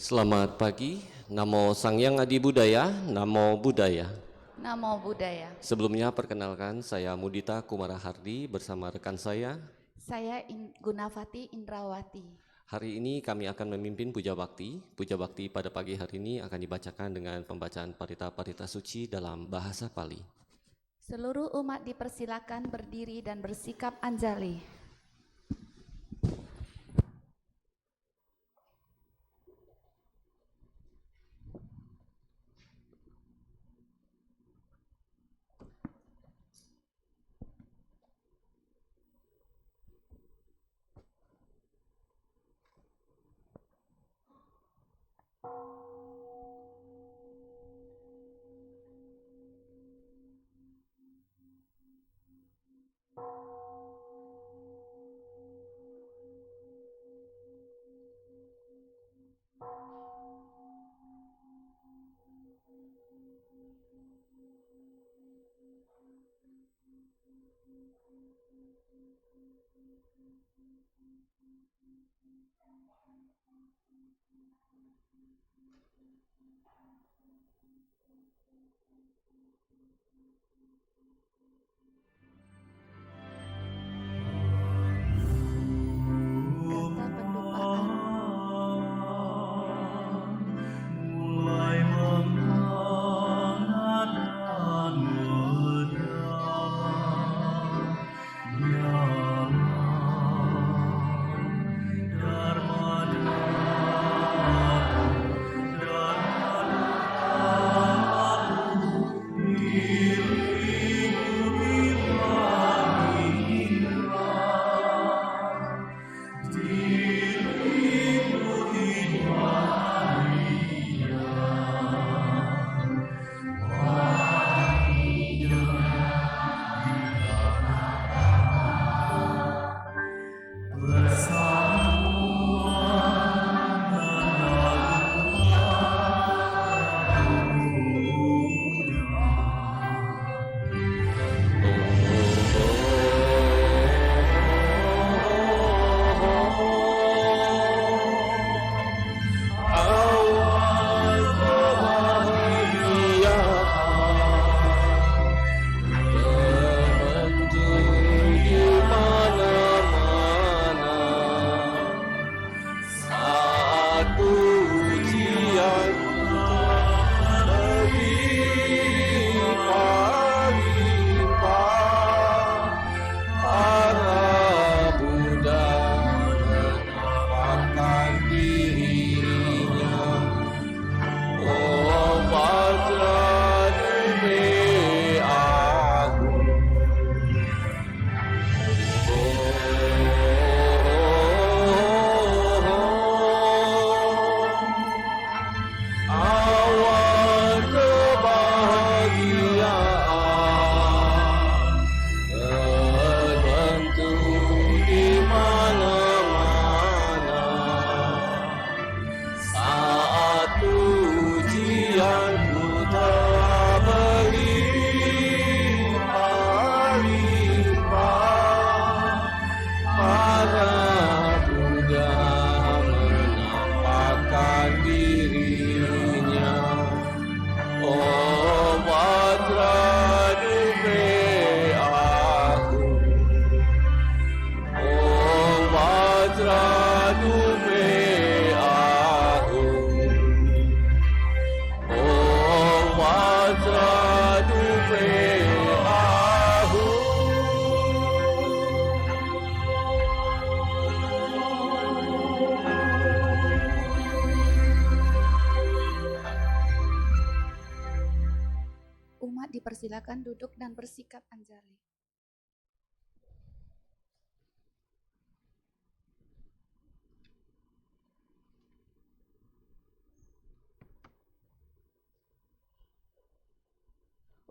Selamat pagi, Namo Sang Hyang Adi Budaya, Namo Buddhaya. Namo Buddhaya. Sebelumnya perkenalkan, saya Mudita Kumara Hardi bersama rekan saya. Saya Gunavati Indrawati. Hari ini kami akan memimpin Puja Bakti. Puja Bakti pada pagi hari ini akan dibacakan dengan pembacaan parita-parita suci dalam bahasa Pali. Seluruh umat dipersilakan berdiri dan bersikap anjali. Kata pendupaan. Mulai menghangatkan medang nyaman Dharma Umat dipersilakan duduk dan bersikap anjali.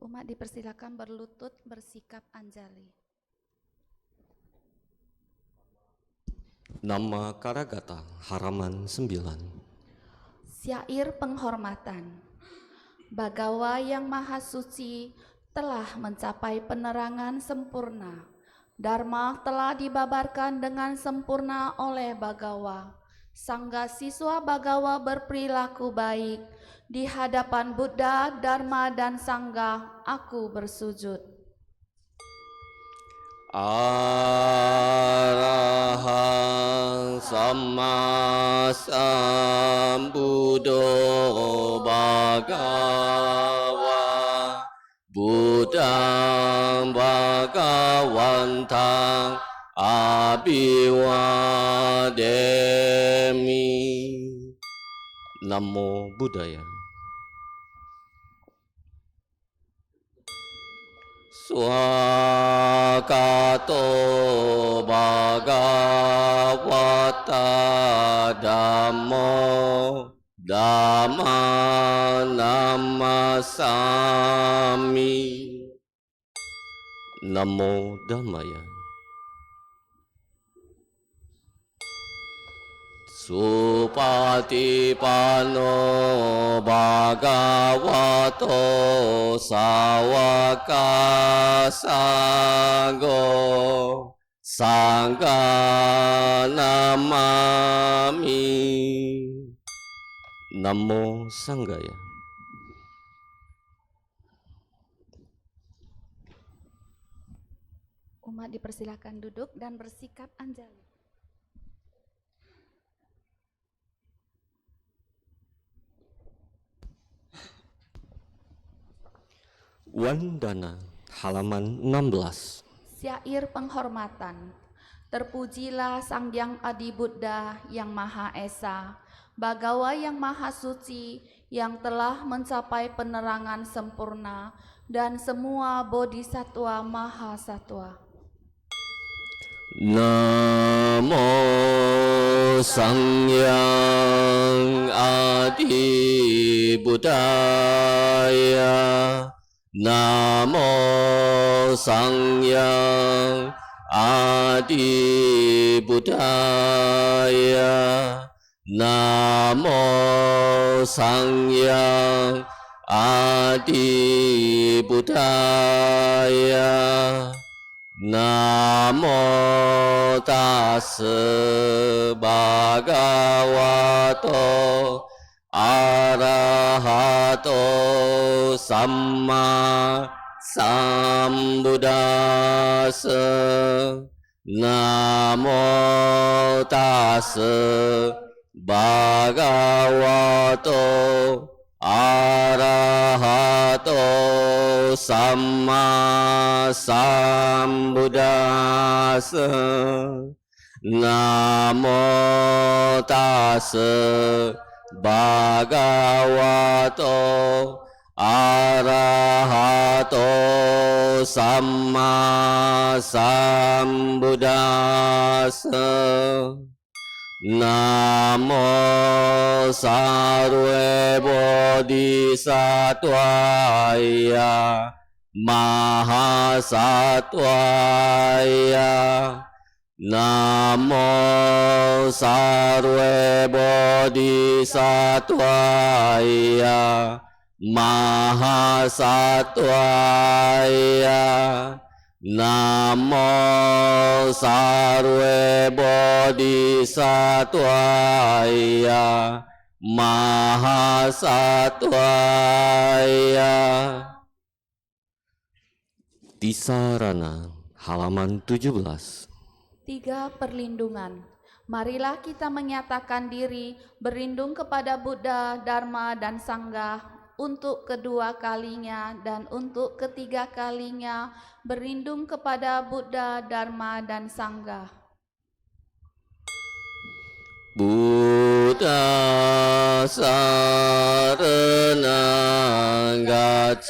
Umat dipersilakan berlutut bersikap anjali. Nama Karagata, halaman 9. Syair penghormatan. Bagawa yang maha suci telah mencapai penerangan sempurna. Dharma telah dibabarkan dengan sempurna oleh Bagawa. Sangga siswa Bagawa berperilaku baik. Di hadapan Buddha, Dharma, dan Sangga, aku bersujud. Arahang Samma Sambuddho Bhagawa Buddhang Bhagawantang Abhiwademi. Namo Buddhaya. Swakato Bhagavata Dhammo Dhamma Namasami. Namo Dhammaya. Supatipanno Bhagavato Sawaka Sangho Sangha Namami. Namo Sanggaya. Umat dipersilakan duduk dan bersikap anjali. Wandana halaman 16. Syair penghormatan. Terpujilah Sang Hyang Adi Buddha yang Maha Esa, Bagawa yang Maha Suci, yang telah mencapai penerangan sempurna, dan semua bodhisatwa Maha Satwa. Namo Sang Hyang Adi Buddhaya. Namo Sang Hyang Adi Buddhaya. Namo Sang Hyang Adi Buddhaya. Namo Tassa Bhagavato Arahato Samma Sambuddhassa. Namo Tassa Bhagavato Arahato Samma Sambuddhassa. Namo Tassa Bhagavato Arahato Samma Sambuddhassa. Namo Sarve Bodhisattvaya Mahasattvaya. Namo Sarve Bodhisattvaya Mahasattvaya. Namo Sarve Bodhisattvaya Mahasattvaya. Tisarana halaman 17. 3 perlindungan. Marilah kita menyatakan diri berlindung kepada Buddha, Dharma, dan Sangha untuk kedua kalinya dan untuk ketiga kalinya, berlindung kepada Buddha, Dharma, dan Sangha. Buddha saranang gacchami,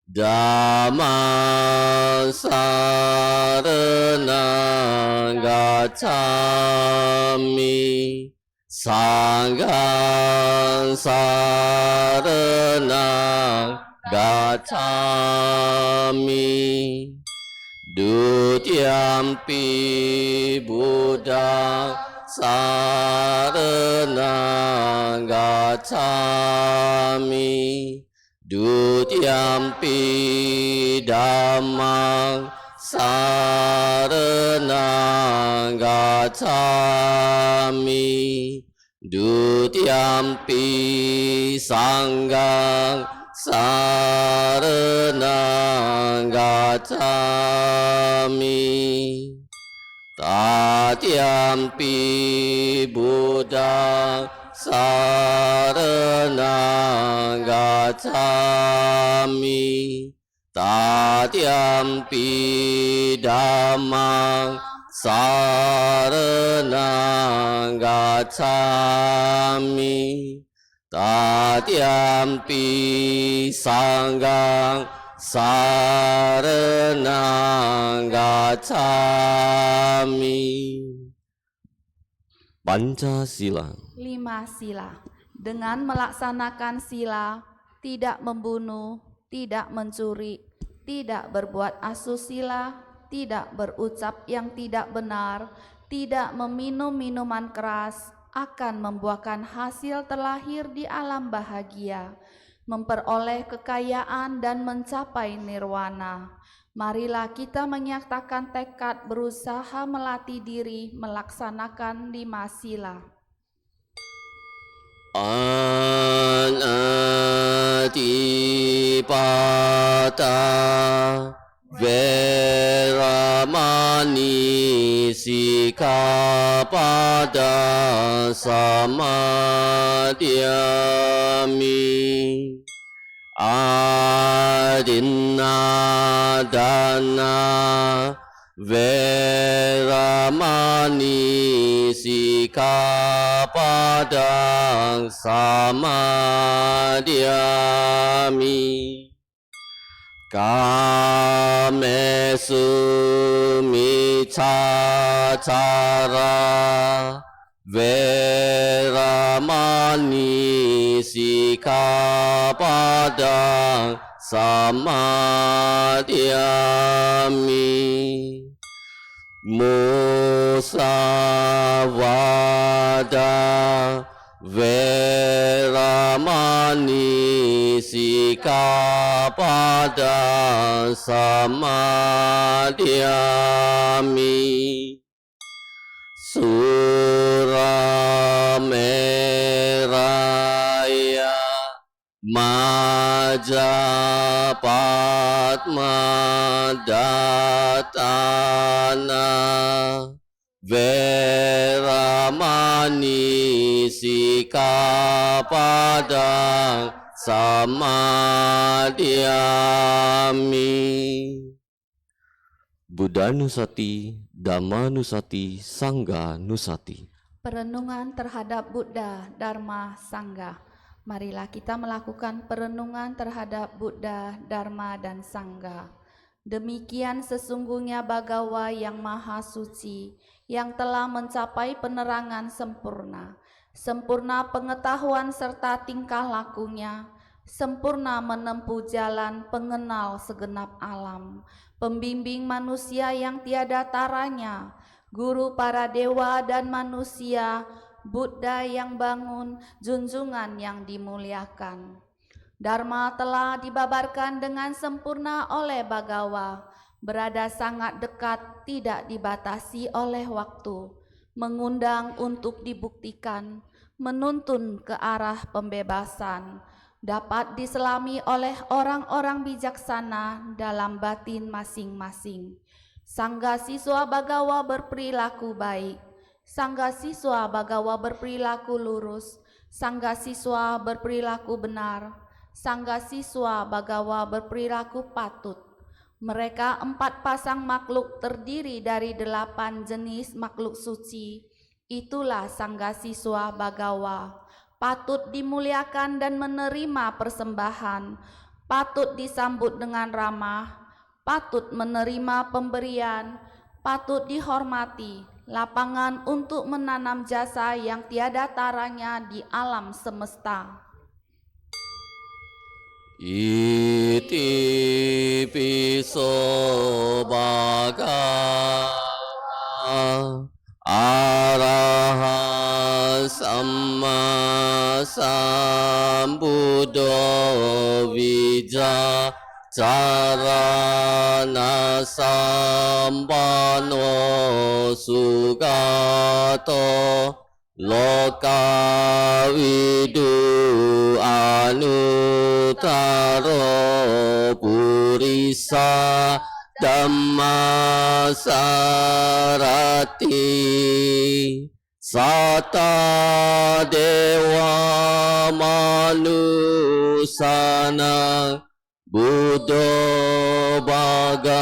Dhamma saranang gacchami, Sanghang saranang gacchami. Dutiyampi Buddha saranang gacchami, Dutiyampi Dhammang saranang gacchami dutiyampi sanghang saranang gacchami tatiyampi buddhang saranang gacchami tatiyampi dhammang saranang gacchami tatiyampi sanghang saranang gacchami. Pancasila. 5 sila. Dengan melaksanakan sila, tidak membunuh, tidak mencuri, tidak berbuat asusila, tidak berucap yang tidak benar, tidak meminum minuman keras, akan membuahkan hasil terlahir di alam bahagia, memperoleh kekayaan dan mencapai nirwana. Marilah kita menyatakan tekad berusaha melatih diri melaksanakan 5 sila. Anatipata veramani sikapada samadhyami adinadana veramani sikapadang samadhyami kamesu micacara veramani sikapadang samadhyami musawada veramani sikapada samadhyami surameraya majapatma datana veramani sikapadang samadhyami. Buddhanusati, Dhammanusati, Sanghanusati. Perenungan terhadap Buddha, Dharma, Sangha. Marilah kita melakukan perenungan terhadap Buddha, Dharma, dan Sangha. Demikian sesungguhnya Bagawa yang maha suci, yang telah mencapai penerangan sempurna, sempurna pengetahuan serta tingkah lakunya, sempurna menempuh jalan pengenal segenap alam, pembimbing manusia yang tiada taranya, guru para dewa dan manusia, Buddha yang bangun, junjungan yang dimuliakan. Dharma telah dibabarkan dengan sempurna oleh Bagawa, berada sangat dekat, tidak dibatasi oleh waktu, mengundang untuk dibuktikan, menuntun ke arah pembebasan, dapat diselami oleh orang-orang bijaksana dalam batin masing-masing. Sangga siswa Bagawa berperilaku baik, sangga siswa Bagawa berperilaku lurus, sangga siswa berperilaku benar, sangga siswa Bagawa berperilaku patut. Mereka 4 pasang makhluk terdiri dari 8 jenis makhluk suci. Itulah sangga siswa Bagawa, patut dimuliakan dan menerima persembahan, patut disambut dengan ramah, patut menerima pemberian, patut dihormati, lapangan untuk menanam jasa yang tiada taranya di alam semesta. Iti piso bhagava araha samma sambuddho vijja Carana sampano sugato loka widu anutaro purisa Dhammasarati Sata Dewa Manusana Buddha Bhagawati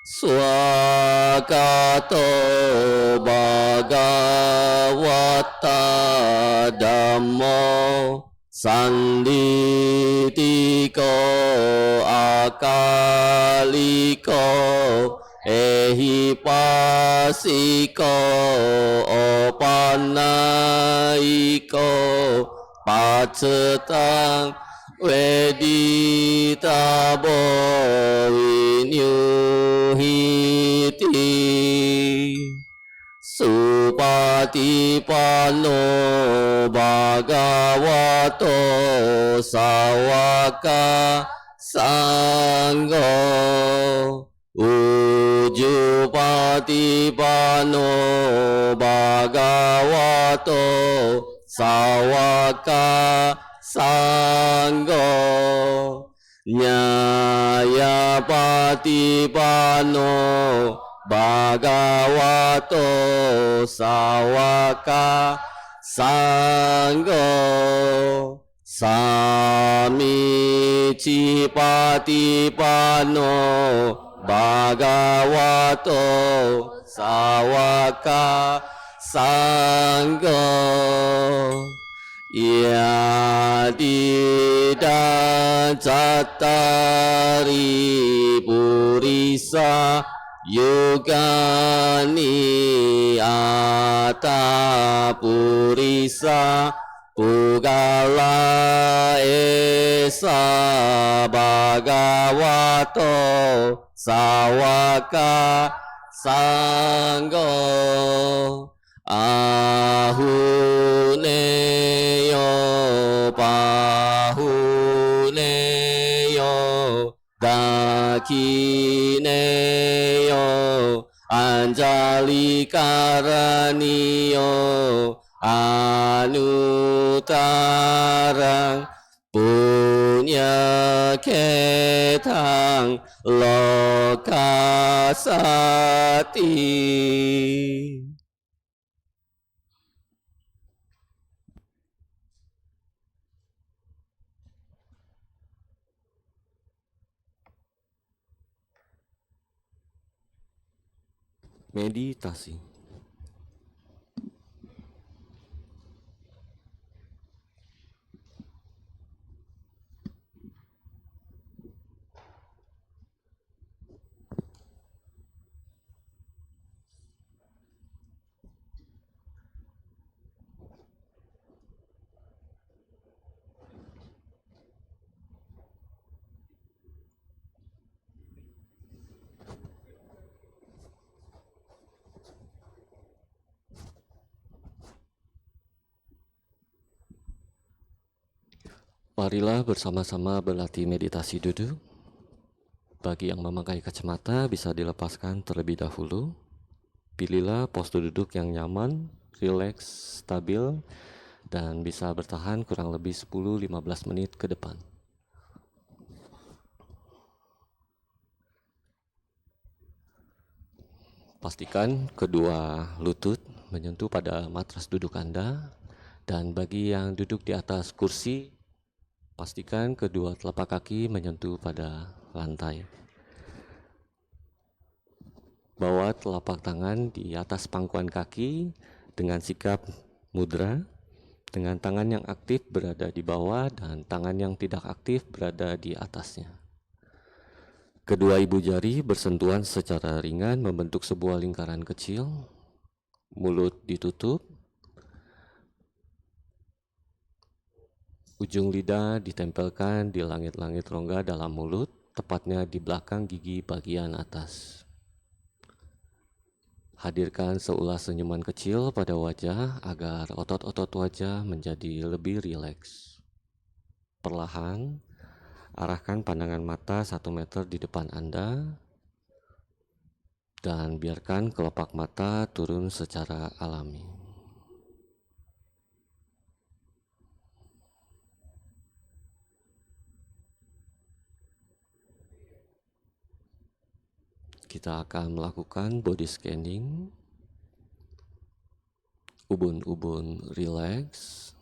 Swakato Bhagawata Dhammo Sanditiko Akaliko Ehipasiko Opanaiko Pacetang Weditabo Vinyuhiti Supatipano Bhagavato Sawaka Sangho Ujupatipano Bhagavato Sawaka Sangho Nyayapatipano Bhagavato Sawaka Sangho Samicipatipano Bhagavato Sawaka Sangho Yadidang cattari purisa Yugani ata purisa Pugala esa bhagavato Sawaka Sangho Ahuneyo pahuneyo dakineyo anjali karaniyo anutarang punya ketang lokasati. Meditasi. Marilah bersama-sama berlatih meditasi duduk. Bagi yang memakai kacamata bisa dilepaskan terlebih dahulu. Pilihlah postur duduk yang nyaman, rileks, stabil, dan bisa bertahan kurang lebih 10-15 menit ke depan. Pastikan kedua lutut menyentuh pada matras duduk Anda, dan bagi yang duduk di atas kursi, pastikan kedua telapak kaki menyentuh pada lantai. Bawa telapak tangan di atas pangkuan kaki dengan sikap mudra, dengan tangan yang aktif berada di bawah dan tangan yang tidak aktif berada di atasnya. Kedua ibu jari bersentuhan secara ringan membentuk sebuah lingkaran kecil, mulut ditutup, ujung lidah ditempelkan di langit-langit rongga dalam mulut, tepatnya di belakang gigi bagian atas. Hadirkan seulas senyuman kecil pada wajah agar otot-otot wajah menjadi lebih rileks. Perlahan, arahkan pandangan mata 1 meter di depan Anda dan biarkan kelopak mata turun secara alami. Kita akan melakukan body scanning. Ubun-ubun rileks,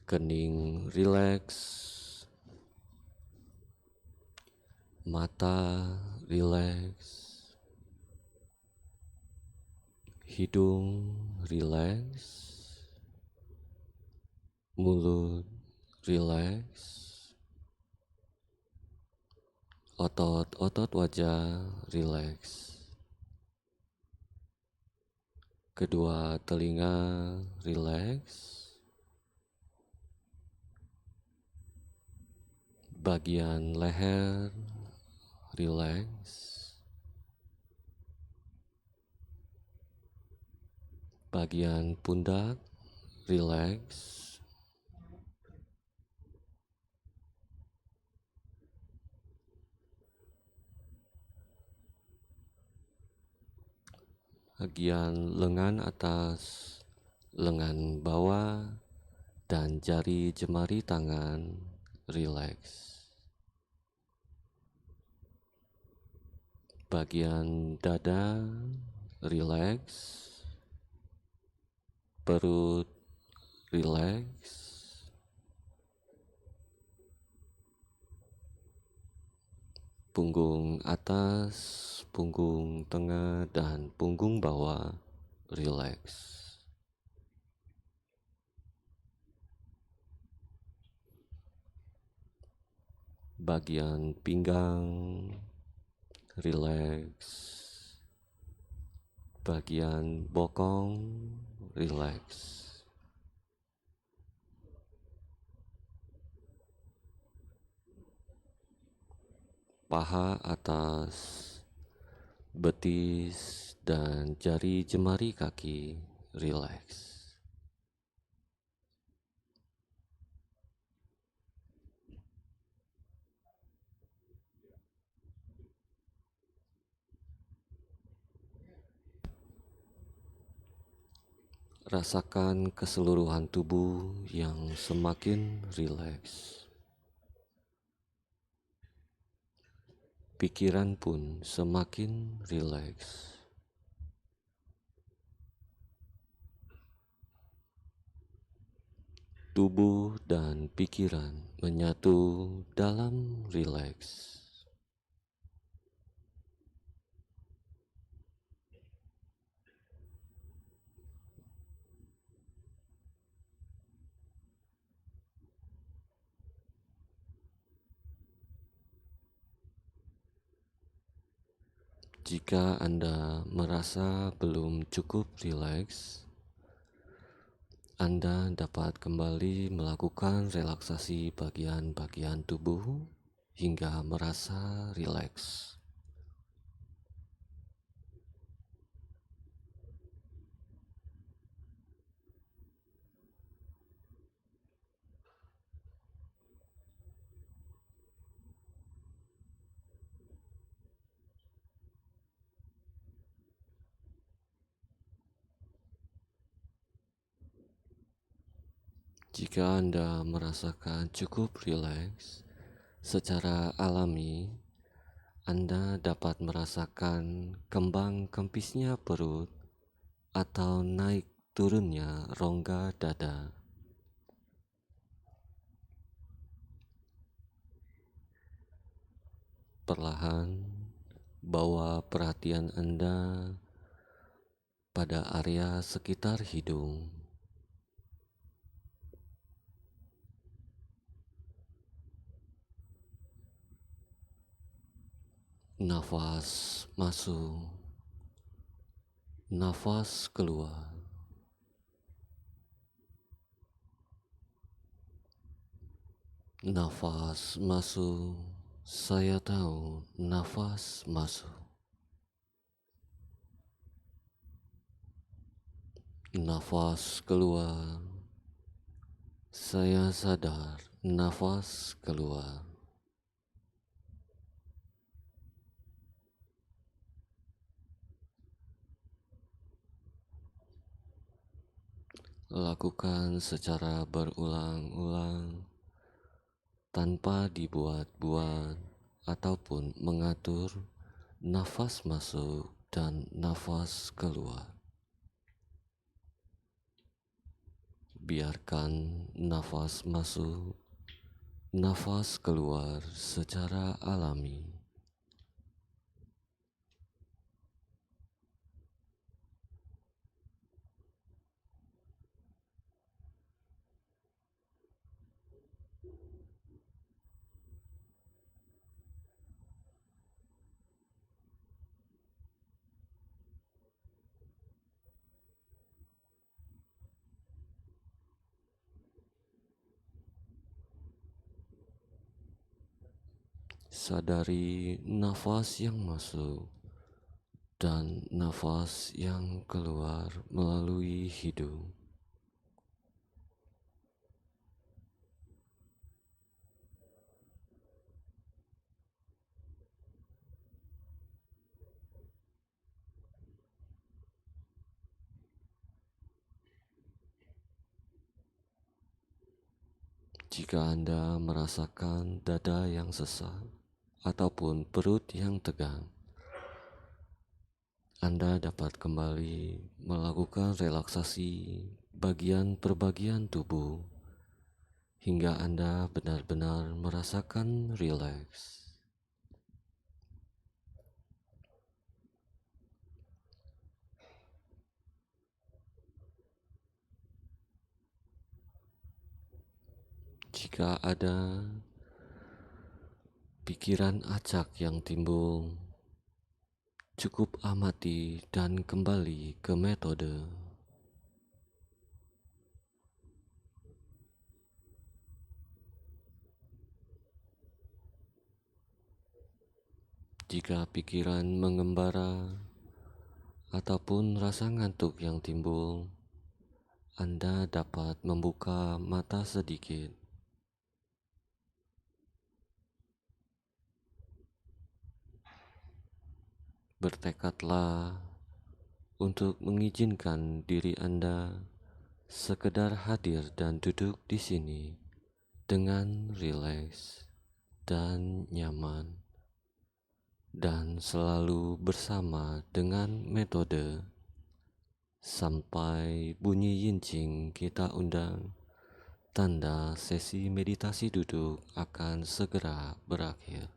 kening rileks, mata rileks, hidung rileks, mulut rileks, otot-otot wajah rileks, kedua telinga rileks, bagian leher rileks, bagian pundak rileks, bagian lengan atas, lengan bawah, dan jari jemari tangan rileks. Bagian dada rileks, perut rileks, punggung atas, punggung tengah, dan punggung bawah rileks. Bagian pinggang rileks, bagian bokong rileks, paha atas, betis, dan jari jemari kaki rileks. Rasakan keseluruhan tubuh yang semakin rileks. Pikiran pun semakin rileks. Tubuh dan pikiran menyatu dalam rileks. Jika Anda merasa belum cukup rileks, Anda dapat kembali melakukan relaksasi bagian-bagian tubuh hingga merasa rileks. Jika Anda merasakan cukup rileks secara alami, Anda dapat merasakan kembang kempisnya perut atau naik turunnya rongga dada. Perlahan bawa perhatian Anda pada area sekitar hidung. Nafas masuk, nafas keluar. Nafas masuk, saya tahu nafas masuk. Nafas keluar, Saya sadar nafas keluar. Lakukan secara berulang-ulang tanpa dibuat-buat ataupun mengatur nafas masuk dan nafas keluar. Biarkan nafas masuk, nafas keluar secara alami. Sadari nafas yang masuk dan nafas yang keluar melalui hidung. Jika Anda merasakan dada yang sesak ataupun perut yang tegang, Anda dapat kembali melakukan relaksasi bagian per bagian tubuh hingga Anda benar-benar merasakan rileks. Jika ada pikiran acak yang timbul, cukup amati dan kembali ke metode. Jika pikiran mengembara ataupun rasa ngantuk yang timbul, Anda dapat membuka mata sedikit. Bertekadlah untuk mengizinkan diri Anda sekedar hadir dan duduk di sini dengan rileks dan nyaman, dan selalu bersama dengan metode sampai bunyi yincing kita undang. Tanda sesi meditasi duduk akan segera berakhir.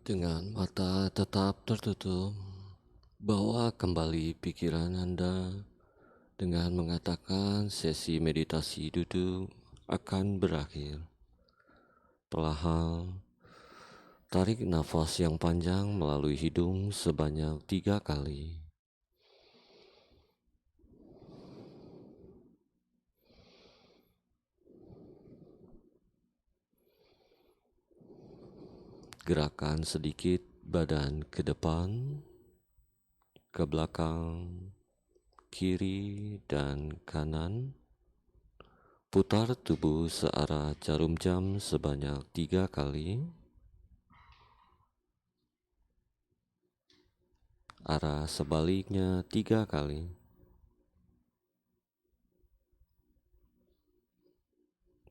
Dengan mata tetap tertutup, bawa kembali pikiran Anda dengan mengatakan sesi meditasi duduk akan berakhir. Perlahan, tarik nafas yang panjang melalui hidung sebanyak 3 kali. Gerakan sedikit badan ke depan, ke belakang, kiri dan kanan. Putar tubuh searah jarum jam sebanyak 3 kali. Arah sebaliknya 3 kali.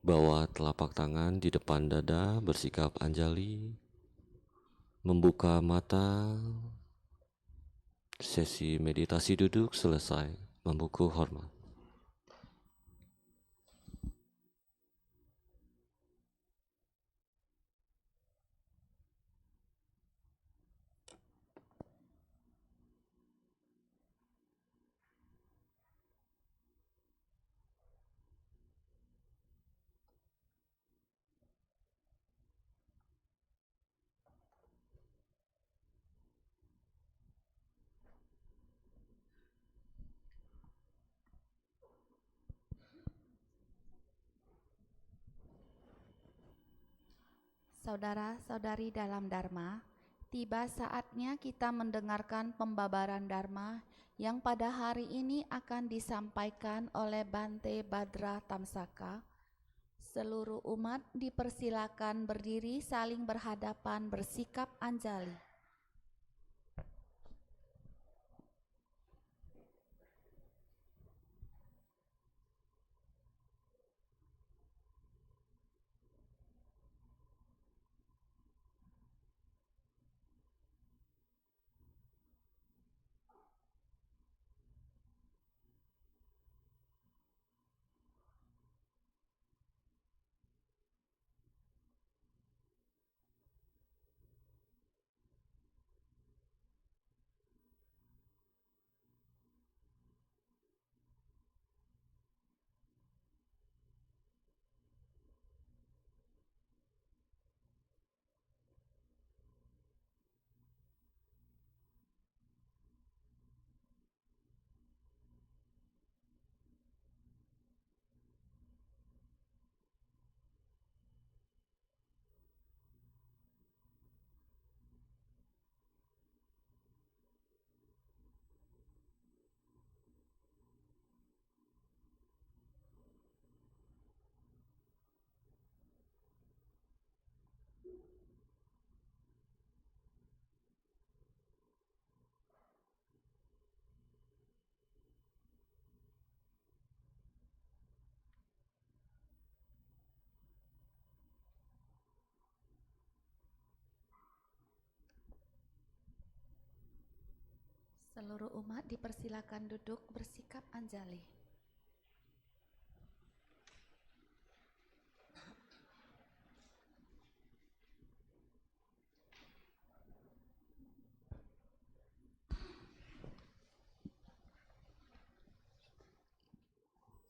Bawa telapak tangan di depan dada bersikap anjali. Membuka mata. Sesi meditasi duduk selesai. Membuku hormat. Saudara-saudari dalam Dharma, tiba saatnya kita mendengarkan pembabaran Dharma yang pada hari ini akan disampaikan oleh Bante Badra Tamsaka. Seluruh umat dipersilakan berdiri saling berhadapan bersikap anjali. Seluruh umat dipersilakan duduk bersikap anjali.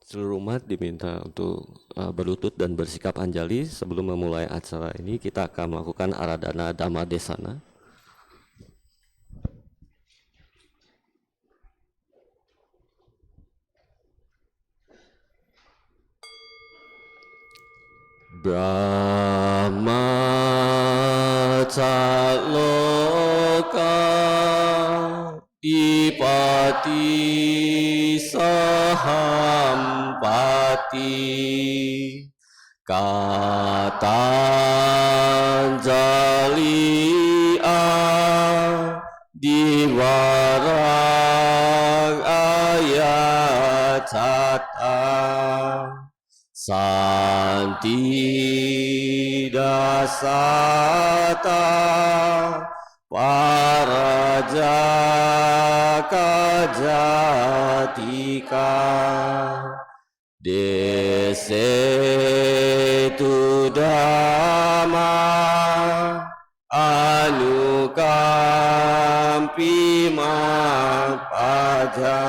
Seluruh umat diminta untuk berlutut dan bersikap anjali. Sebelum memulai acara ini, kita akan melakukan Aradhana Dhamma Desana. Brahma Loka Dipati Sahampati Katanjali Diwarang Ayatata Santi Dasata Parajaka Jatika Desetu Dhamma anukampi mapaja.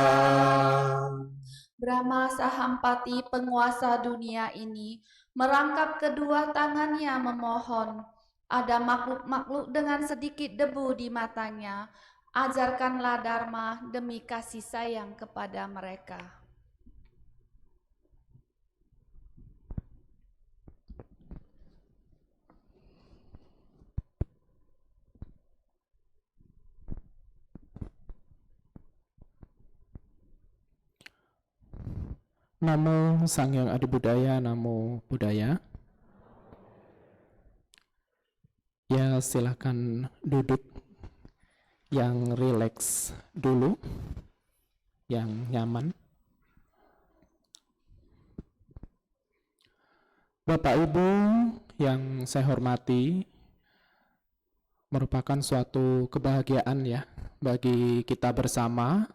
Brahma Sahampati penguasa dunia ini merangkap kedua tangannya memohon. Ada makhluk-makhluk dengan sedikit debu di matanya. Ajarkanlah Dharma demi kasih sayang kepada mereka. Namo Sang Hyang Adi Budaya, Namo Buddhaya. Ya, silakan duduk yang rileks dulu, yang nyaman. Bapak Ibu yang saya hormati, merupakan suatu kebahagiaan ya bagi kita bersama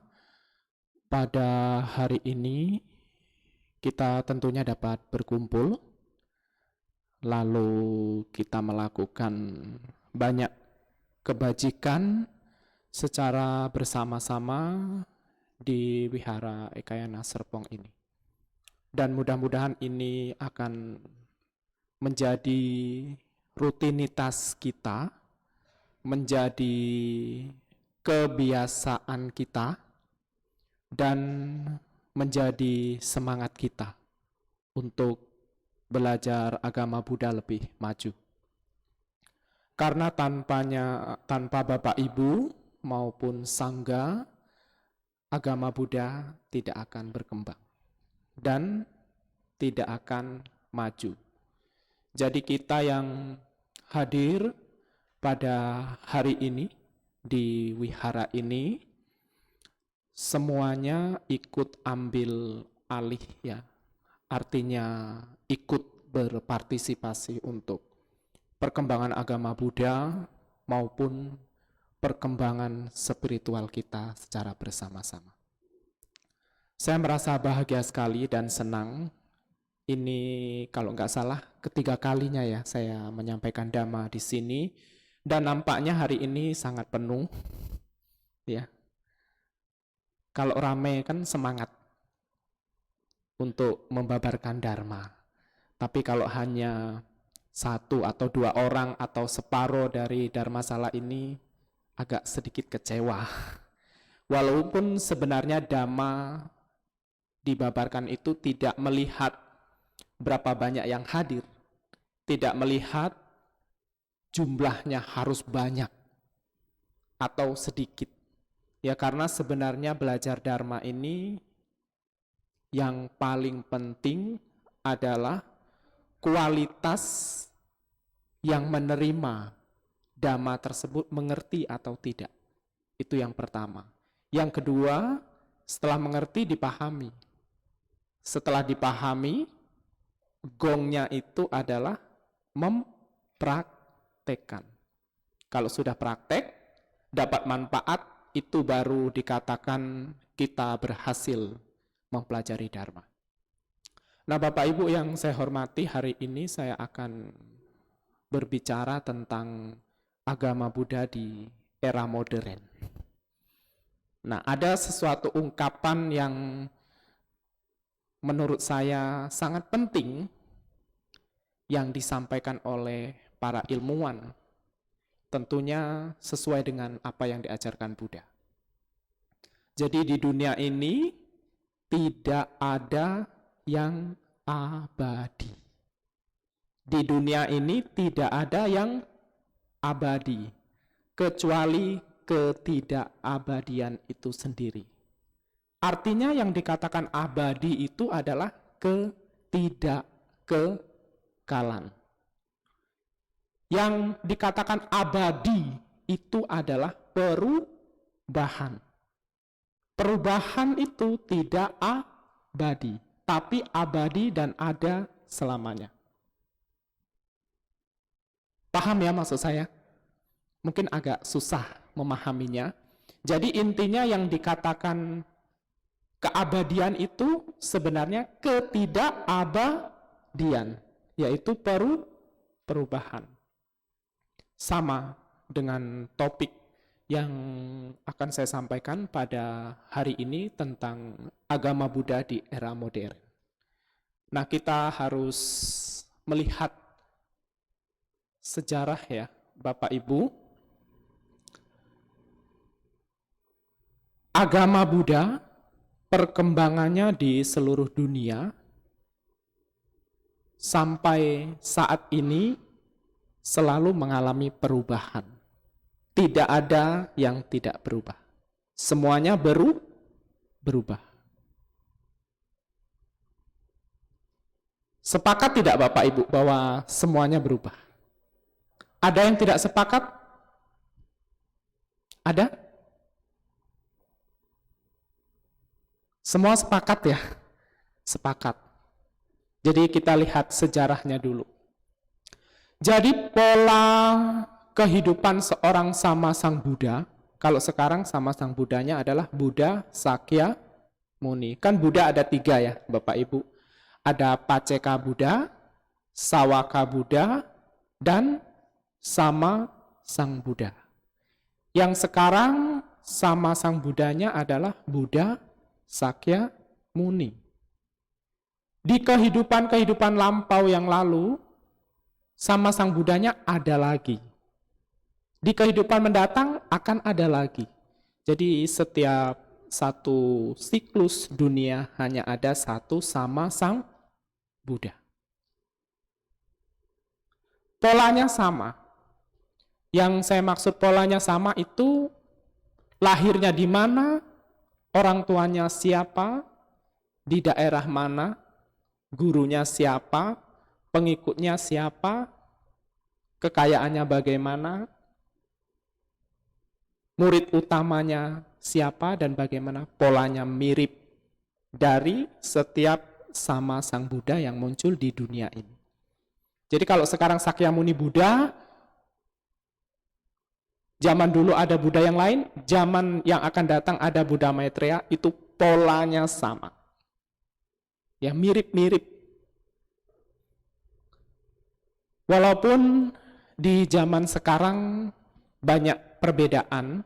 pada hari ini. Kita tentunya dapat berkumpul, lalu kita melakukan banyak kebajikan secara bersama-sama di Wihara Ekayana Serpong ini. Dan mudah-mudahan ini akan menjadi rutinitas kita, menjadi kebiasaan kita, dan menjadi semangat kita untuk belajar agama Buddha lebih maju. Karena tanpa Bapak Ibu maupun Sangga, agama Buddha tidak akan berkembang dan tidak akan maju. Jadi kita yang hadir pada hari ini di wihara ini, semuanya ikut ambil alih ya, artinya ikut berpartisipasi untuk perkembangan agama Buddha maupun perkembangan spiritual kita secara bersama-sama. Saya merasa bahagia sekali dan senang. Ini kalau nggak salah ketiga kalinya ya saya menyampaikan dhamma di sini, dan nampaknya hari ini sangat penuh ya. Kalau rame kan semangat untuk membabarkan dharma. Tapi kalau hanya satu atau dua orang atau separuh dari dharmasala ini agak sedikit kecewa. Walaupun sebenarnya dhamma dibabarkan itu tidak melihat berapa banyak yang hadir, tidak melihat jumlahnya harus banyak atau sedikit. Ya, karena sebenarnya belajar dharma ini yang paling penting adalah kualitas yang menerima dhamma tersebut mengerti atau tidak. Itu yang pertama. Yang kedua, setelah mengerti dipahami. Setelah dipahami, gongnya itu adalah mempraktekkan. Kalau sudah praktek, dapat manfaat, itu baru dikatakan kita berhasil mempelajari dharma. Nah, Bapak Ibu yang saya hormati, hari ini saya akan berbicara tentang agama Buddha di era modern. Nah, ada sesuatu ungkapan yang menurut saya sangat penting yang disampaikan oleh para ilmuwan, tentunya sesuai dengan apa yang diajarkan Buddha. Jadi di dunia ini tidak ada yang abadi. Di dunia ini tidak ada yang abadi, kecuali ketidakabadian itu sendiri. Artinya yang dikatakan abadi itu adalah ketidakkekalan. Yang dikatakan abadi itu adalah perubahan. Perubahan itu tidak abadi, tapi abadi dan ada selamanya. Paham ya maksud saya? Mungkin agak susah memahaminya. Jadi intinya yang dikatakan keabadian itu sebenarnya ketidakabadian, yaitu perubahan. Sama dengan topik yang akan saya sampaikan pada hari ini tentang agama Buddha di era modern. Nah, kita harus melihat sejarah ya, Bapak Ibu. Agama Buddha, perkembangannya di seluruh dunia sampai saat ini selalu mengalami perubahan. Tidak ada yang tidak berubah. Semuanya berubah. Sepakat tidak Bapak Ibu bahwa semuanya berubah? Ada yang tidak sepakat? Ada? Semua sepakat ya? Sepakat. Jadi kita lihat sejarahnya dulu. Jadi pola kehidupan seorang sama Sang Buddha, kalau sekarang sama Sang Buddhanya adalah Buddha Sakya Muni. Kan Buddha ada 3 ya Bapak Ibu. Ada Paceka Buddha, Sawaka Buddha, dan sama Sang Buddha. Yang sekarang sama Sang Buddhanya adalah Buddha Sakya Muni. Di kehidupan lampau yang lalu, sama Sang Buddhanya ada lagi. Di kehidupan mendatang akan ada lagi. Jadi setiap satu siklus dunia hanya ada satu sama Sang Buddha. Polanya sama. Yang saya maksud polanya sama itu lahirnya di mana, orang tuanya siapa, di daerah mana, gurunya siapa, pengikutnya siapa, kekayaannya bagaimana, murid utamanya siapa, dan bagaimana polanya mirip dari setiap sama Sang Buddha yang muncul di dunia ini. Jadi kalau sekarang Sakyamuni Buddha, zaman dulu ada Buddha yang lain, zaman yang akan datang ada Buddha Maitreya, itu polanya sama. Ya, mirip-mirip. Walaupun di zaman sekarang banyak perbedaan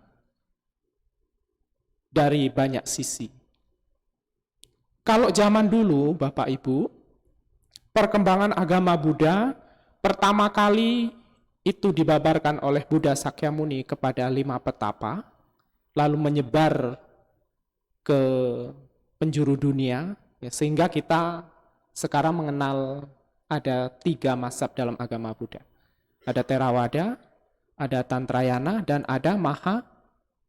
dari banyak sisi. Kalau zaman dulu, Bapak Ibu, perkembangan agama Buddha pertama kali itu dibabarkan oleh Buddha Sakyamuni kepada 5 petapa, lalu menyebar ke penjuru dunia, ya, sehingga kita sekarang mengenal ada 3 mazhab dalam agama Buddha. Ada Theravada, ada Tantrayana, dan ada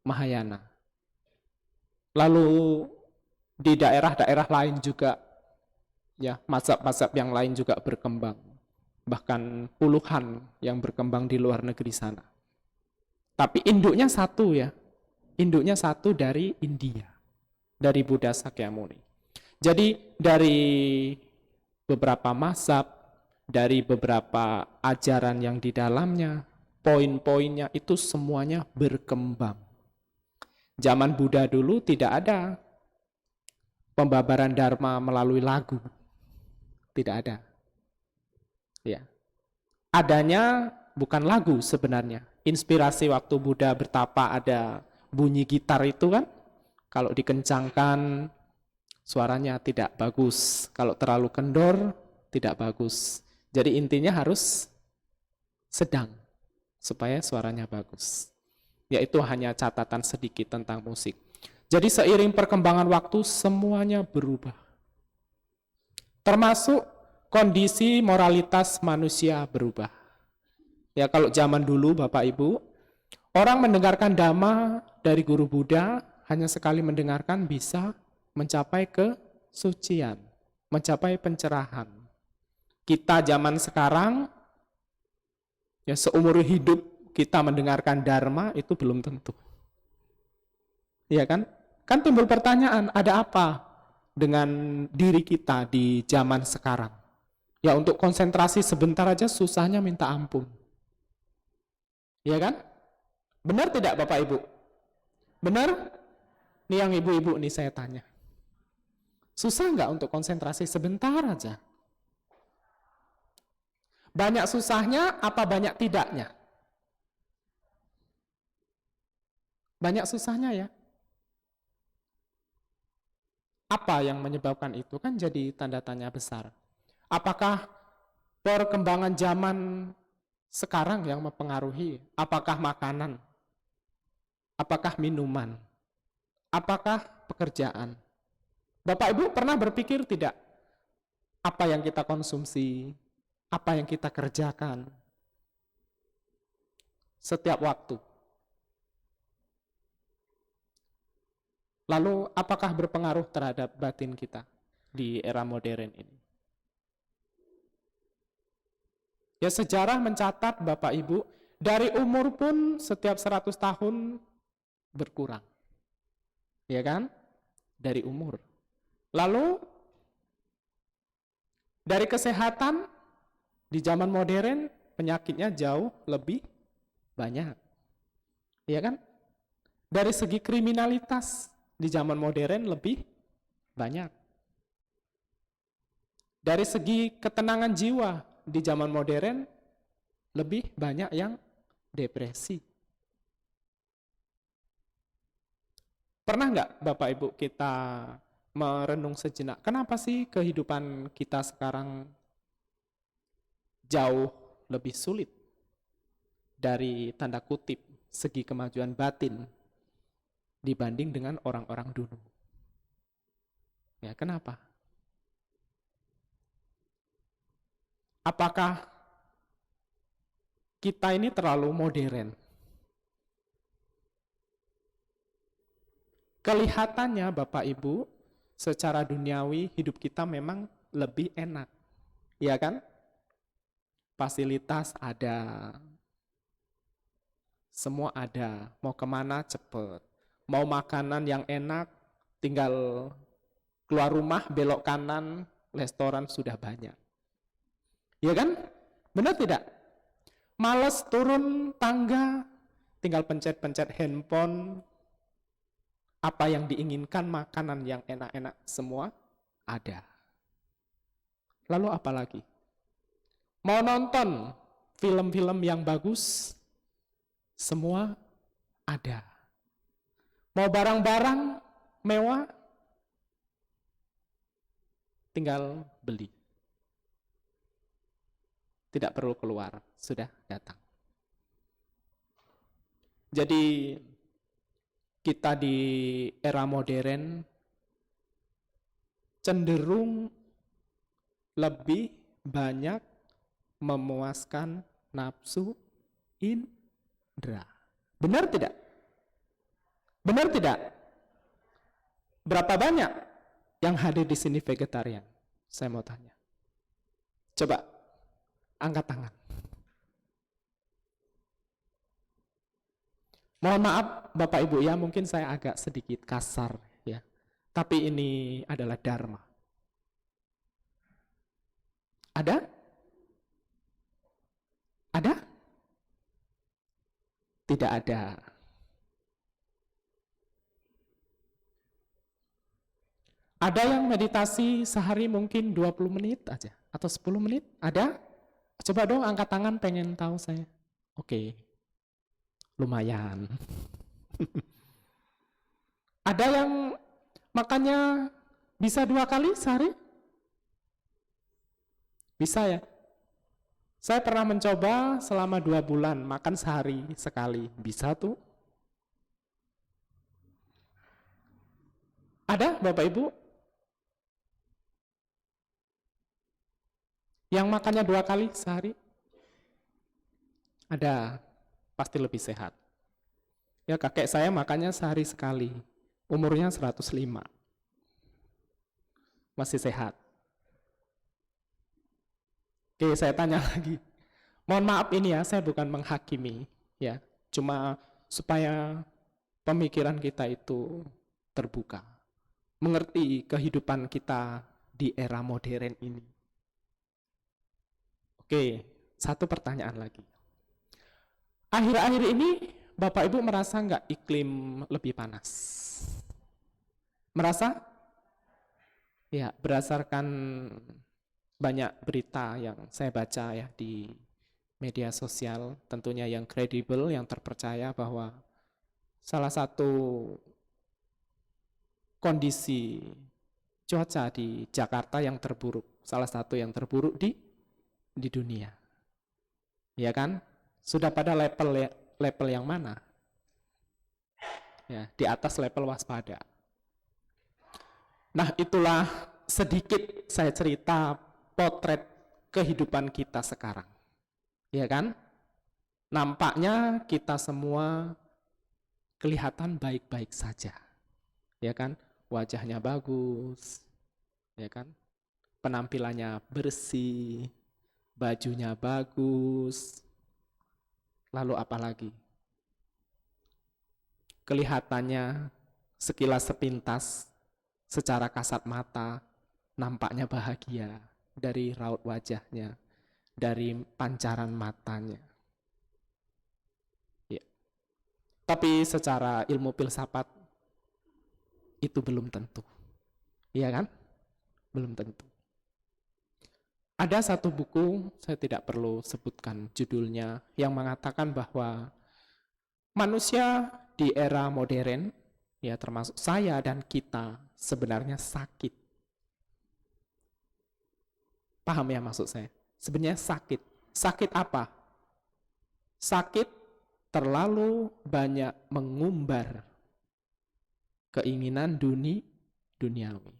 Mahayana. Lalu di daerah-daerah lain juga, ya, mazhab-mazhab yang lain juga berkembang. Bahkan puluhan yang berkembang di luar negeri sana. Tapi induknya satu ya, induknya satu dari India, dari Buddha Sakyamuni. Jadi dari beberapa mazhab, dari beberapa ajaran yang di dalamnya, poin-poinnya itu semuanya berkembang. Zaman Buddha dulu tidak ada pembabaran Dharma melalui lagu, tidak ada. Ya. Adanya bukan lagu sebenarnya. Inspirasi waktu Buddha bertapa ada bunyi gitar itu kan, kalau dikencangkan suaranya tidak bagus, kalau terlalu kendor tidak bagus. Jadi intinya harus sedang supaya suaranya bagus. Yaitu hanya catatan sedikit tentang musik. Jadi seiring perkembangan waktu semuanya berubah. Termasuk kondisi moralitas manusia berubah. Ya, kalau zaman dulu Bapak Ibu, orang mendengarkan Dhamma dari guru Buddha hanya sekali mendengarkan bisa mencapai kesucian, mencapai pencerahan. Kita zaman sekarang, ya, seumur hidup kita mendengarkan Dharma itu belum tentu. Iya kan? Kan timbul pertanyaan, ada apa dengan diri kita di zaman sekarang? Ya, untuk konsentrasi sebentar aja susahnya minta ampun. Iya kan? Benar tidak Bapak Ibu? Benar? Nih yang ibu-ibu nih saya tanya. Susah nggak untuk konsentrasi sebentar aja? Banyak susahnya apa banyak tidaknya? Banyak susahnya ya. Apa yang menyebabkan itu kan jadi tanda tanya besar. Apakah perkembangan zaman sekarang yang mempengaruhi? Apakah makanan? Apakah minuman? Apakah pekerjaan? Bapak Ibu pernah berpikir tidak apa yang kita konsumsi, apa yang kita kerjakan setiap waktu? Lalu apakah berpengaruh terhadap batin kita di era modern ini? Ya, sejarah mencatat Bapak Ibu, dari umur pun setiap 100 tahun berkurang. Ya kan? Dari umur. Lalu dari kesehatan di zaman modern penyakitnya jauh lebih banyak. Ya kan? Dari segi kriminalitas di zaman modern lebih banyak. Dari segi ketenangan jiwa di zaman modern lebih banyak yang depresi. Pernah nggak Bapak Ibu kita merenung sejenak, kenapa sih kehidupan kita sekarang jauh lebih sulit dari tanda kutip segi kemajuan batin dibanding dengan orang-orang dulu? Ya, kenapa? Apakah kita ini terlalu modern? Kelihatannya Bapak Ibu, secara duniawi hidup kita memang lebih enak. Ya kan? Fasilitas ada, semua ada, mau kemana cepet, mau makanan yang enak, tinggal keluar rumah, belok kanan, restoran sudah banyak. Ya kan? Benar tidak? Males turun tangga, tinggal pencet-pencet handphone, apa yang diinginkan, makanan yang enak-enak, semua ada. Lalu apa lagi? Mau nonton film-film yang bagus, semua ada. Mau barang-barang mewah, tinggal beli. Tidak perlu keluar, sudah datang. Jadi kita di era modern cenderung lebih banyak memuaskan nafsu indera. Benar tidak? Benar tidak? Berapa banyak yang hadir di sini vegetarian? Saya mau tanya. Coba angkat tangan. Mohon maaf Bapak Ibu ya, mungkin saya agak sedikit kasar ya. Tapi ini adalah dharma. Ada? Ada? Tidak ada. Ada yang meditasi sehari mungkin 20 menit aja atau 10 menit? Ada? Coba dong angkat tangan, pengen tahu saya. Oke. Lumayan. Ada yang makannya bisa 2 kali sehari? Bisa ya? Saya pernah mencoba selama 2 bulan makan sehari sekali. Bisa tuh? Ada Bapak Ibu? Yang makannya 2 kali sehari? Ada. Pasti lebih sehat. Ya, kakek saya makannya sehari sekali. Umurnya 105. Masih sehat. Oke, saya tanya lagi. Mohon maaf ini ya, saya bukan menghakimi ya. Cuma supaya pemikiran kita itu terbuka. Mengerti kehidupan kita di era modern ini. Oke, satu pertanyaan lagi. Akhir-akhir ini Bapak Ibu merasa nggak iklim lebih panas? Merasa? Ya, berdasarkan banyak berita yang saya baca ya di media sosial, tentunya yang kredibel, yang terpercaya bahwa salah satu kondisi cuaca di Jakarta yang terburuk, salah satu yang terburuk di dunia. Ya kan? Sudah pada level yang mana? Ya, di atas level waspada. Nah, itulah sedikit saya cerita potret kehidupan kita sekarang. Ya kan? Nampaknya kita semua kelihatan baik-baik saja. Ya kan? Wajahnya bagus. Ya kan? Penampilannya bersih, bajunya bagus. Lalu apa lagi? Kelihatannya sekilas sepintas, secara kasat mata, nampaknya bahagia dari raut wajahnya, dari pancaran matanya. Ya. Tapi secara ilmu filsafat itu belum tentu. Iya kan? Belum tentu. Ada satu buku, saya tidak perlu sebutkan judulnya, yang mengatakan bahwa manusia di era modern, ya termasuk saya dan kita, sebenarnya sakit. Paham ya maksud saya? Sebenarnya sakit. Sakit apa? Sakit terlalu banyak mengumbar keinginan duniawi.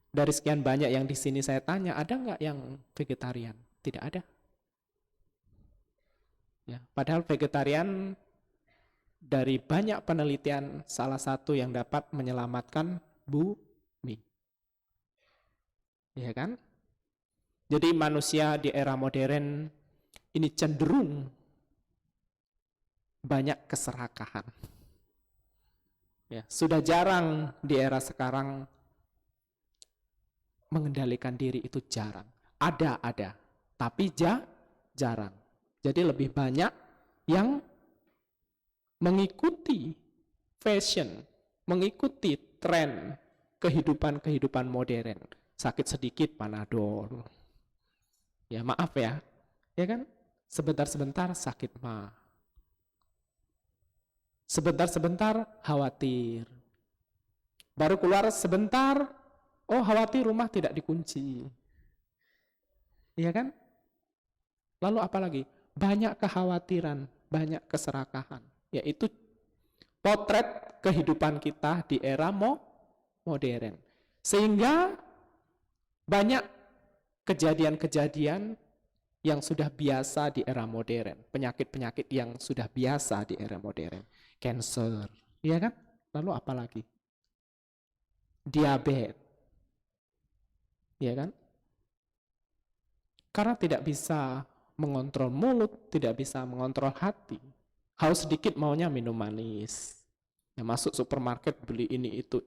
Dari sekian banyak yang di sini saya tanya, ada nggak yang vegetarian? Tidak ada. Ya, padahal vegetarian dari banyak penelitian salah satu yang dapat menyelamatkan bumi. Ya kan? Jadi manusia di era modern ini cenderung banyak keserakahan. Ya, sudah jarang di era sekarang mengendalikan diri, itu jarang. Ada, tapi jarang. Jadi lebih banyak yang mengikuti fashion, mengikuti tren kehidupan modern. Sakit sedikit Panadol. Ya maaf ya kan? Sebentar-sebentar sakit mah. Sebentar-sebentar khawatir. Baru keluar sebentar, oh khawatir rumah tidak dikunci. Iya kan? Lalu apa lagi? Banyak kekhawatiran, banyak keserakahan. Yaitu potret kehidupan kita di era modern. Sehingga banyak kejadian-kejadian yang sudah biasa di era modern. Penyakit-penyakit yang sudah biasa di era modern. Cancer, iya kan? Lalu apa lagi? Diabetes. Ya kan? Karena tidak bisa mengontrol mulut, tidak bisa mengontrol hati. Haus sedikit maunya minum manis. Ya, masuk supermarket beli ini itu.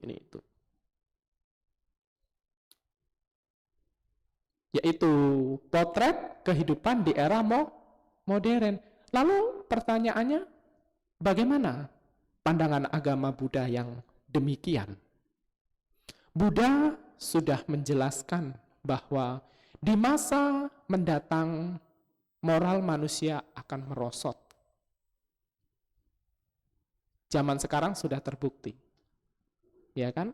Yaitu potret kehidupan di era modern. Lalu pertanyaannya, bagaimana pandangan agama Buddha yang demikian? Buddha sudah menjelaskan bahwa di masa mendatang moral manusia akan merosot. Zaman sekarang sudah terbukti. Ya kan?